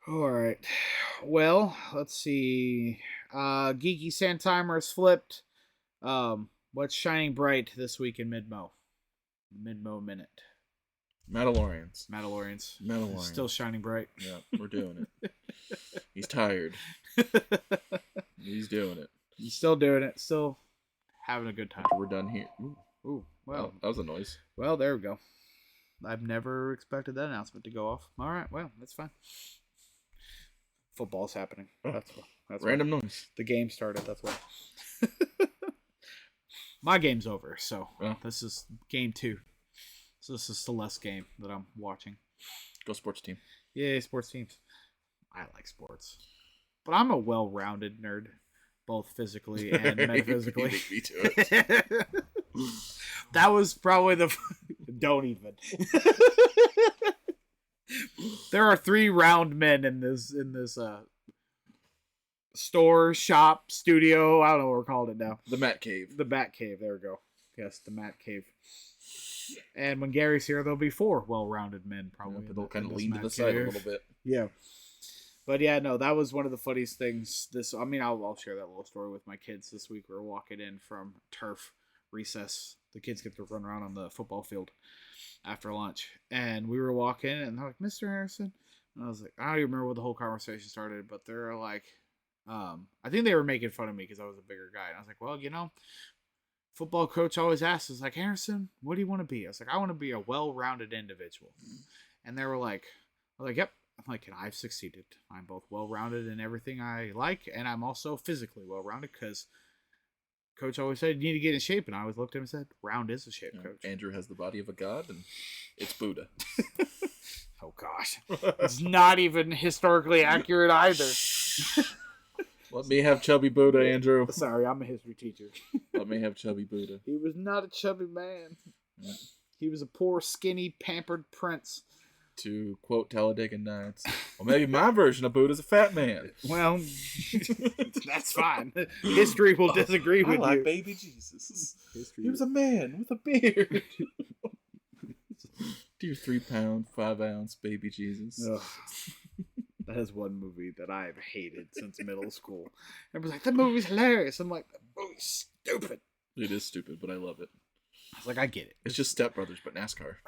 Alright. Well, let's see. Geeky Sandtimers flipped. What's shining bright this week in MidMO? MidMO Minute. Matalorians. Still shining bright. Yeah, we're doing it. He's tired. He's doing it. He's still doing it. Still having a good time. We're done here. Ooh, well. That was a noise. Well, there we go. I've never expected that announcement to go off. All right, well, that's fine. Football's happening. That's random noise. The game started, that's why. My game's over, so this is game 2. So this is Celeste's game that I'm watching. Go sports team. Yay, sports teams. I like sports. But I'm a well-rounded nerd, both physically and metaphysically. Me too. That was probably the... Don't even. There are 3 round men in this store, shop, studio. I don't know what we're calling it now. The Matt Cave. The Bat Cave. There we go. Yes, the Matt Cave. And when Gary's here, there'll be 4 well-rounded men, probably. Yeah, they'll kind of lean to the side a little bit. Yeah. But yeah, no, that was one of the funniest things. I'll share that little story with my kids this week. We were walking in from turf recess. The kids get to run around on the football field after lunch. And we were walking, and they're like, Mr. Harrison? And I was like, I don't even remember what the whole conversation started, but they're like, I think they were making fun of me because I was a bigger guy. And I was like, well, football coach always asks us, like, Harrison, what do you want to be? I was like, I want to be a well-rounded individual. And they were like, yep. I'm like, and I've succeeded. I'm both well-rounded in everything I like, and I'm also physically well-rounded because Coach always said you need to get in shape, and I always looked at him and said, round is a shape, Coach. Andrew has the body of a god, and it's Buddha. Oh, gosh. It's not even historically accurate either. Let me have chubby Buddha, Andrew. Sorry, I'm a history teacher. Let me have chubby Buddha. He was not a chubby man. Yeah. He was a poor, skinny, pampered prince. To quote Talladega Nights, well, maybe my version of Buddha's a fat man. Well, that's fine. History will disagree with I like you. baby Jesus. History He was a man with a beard. Dear 3 pound, 5 ounce baby Jesus. Ugh. That is one movie that I've hated since middle school. Everybody's like, that movie's hilarious. I'm like, that movie's stupid. It is stupid, but I love it. I was like, I get it. It's just Step Brothers, but NASCAR.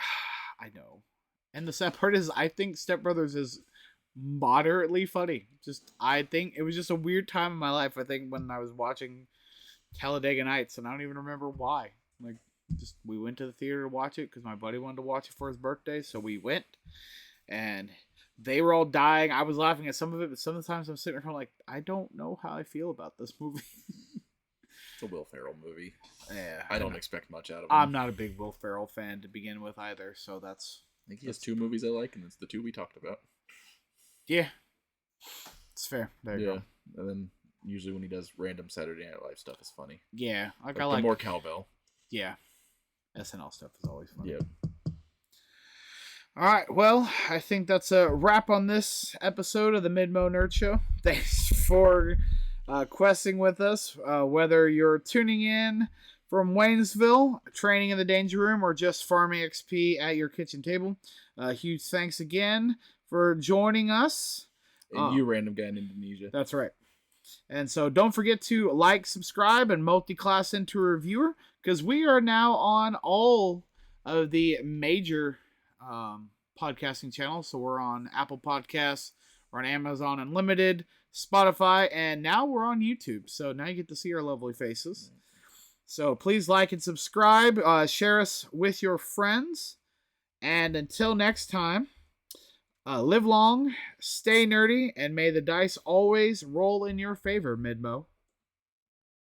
I know. And the sad part is, I think Step Brothers is moderately funny. I think it was just a weird time in my life. I think when I was watching Talladega Nights, and I don't even remember why. Like, just we went to the theater to watch it because my buddy wanted to watch it for his birthday, so we went. And they were all dying. I was laughing at some of it, but sometimes I'm sitting at home like, I don't know how I feel about this movie. It's a Will Ferrell movie. Yeah, I don't expect much out of him. I'm not a big Will Ferrell fan to begin with either, so that's... I think he has 2 movies I like, and it's the 2 we talked about. Yeah. It's fair. There you go. And then usually when he does random Saturday Night Live stuff is funny. Yeah. Like I the like more cowbell. Yeah. SNL stuff is always fun. Yeah. All right. Well, I think that's a wrap on this episode of the MidMO Nerd Show. Thanks for questing with us. Whether you're tuning in from Waynesville, training in the Danger Room, or just farming XP at your kitchen table, huge thanks again for joining us. And you random guy in Indonesia. That's right. And so don't forget to like, subscribe, and multi-class into a reviewer, because we are now on all of the major podcasting channels. So we're on Apple Podcasts, we're on Amazon Unlimited, Spotify, and now we're on YouTube. So now you get to see our lovely faces. So please like and subscribe, share us with your friends, and until next time, live long, stay nerdy, and may the dice always roll in your favor, MidMO.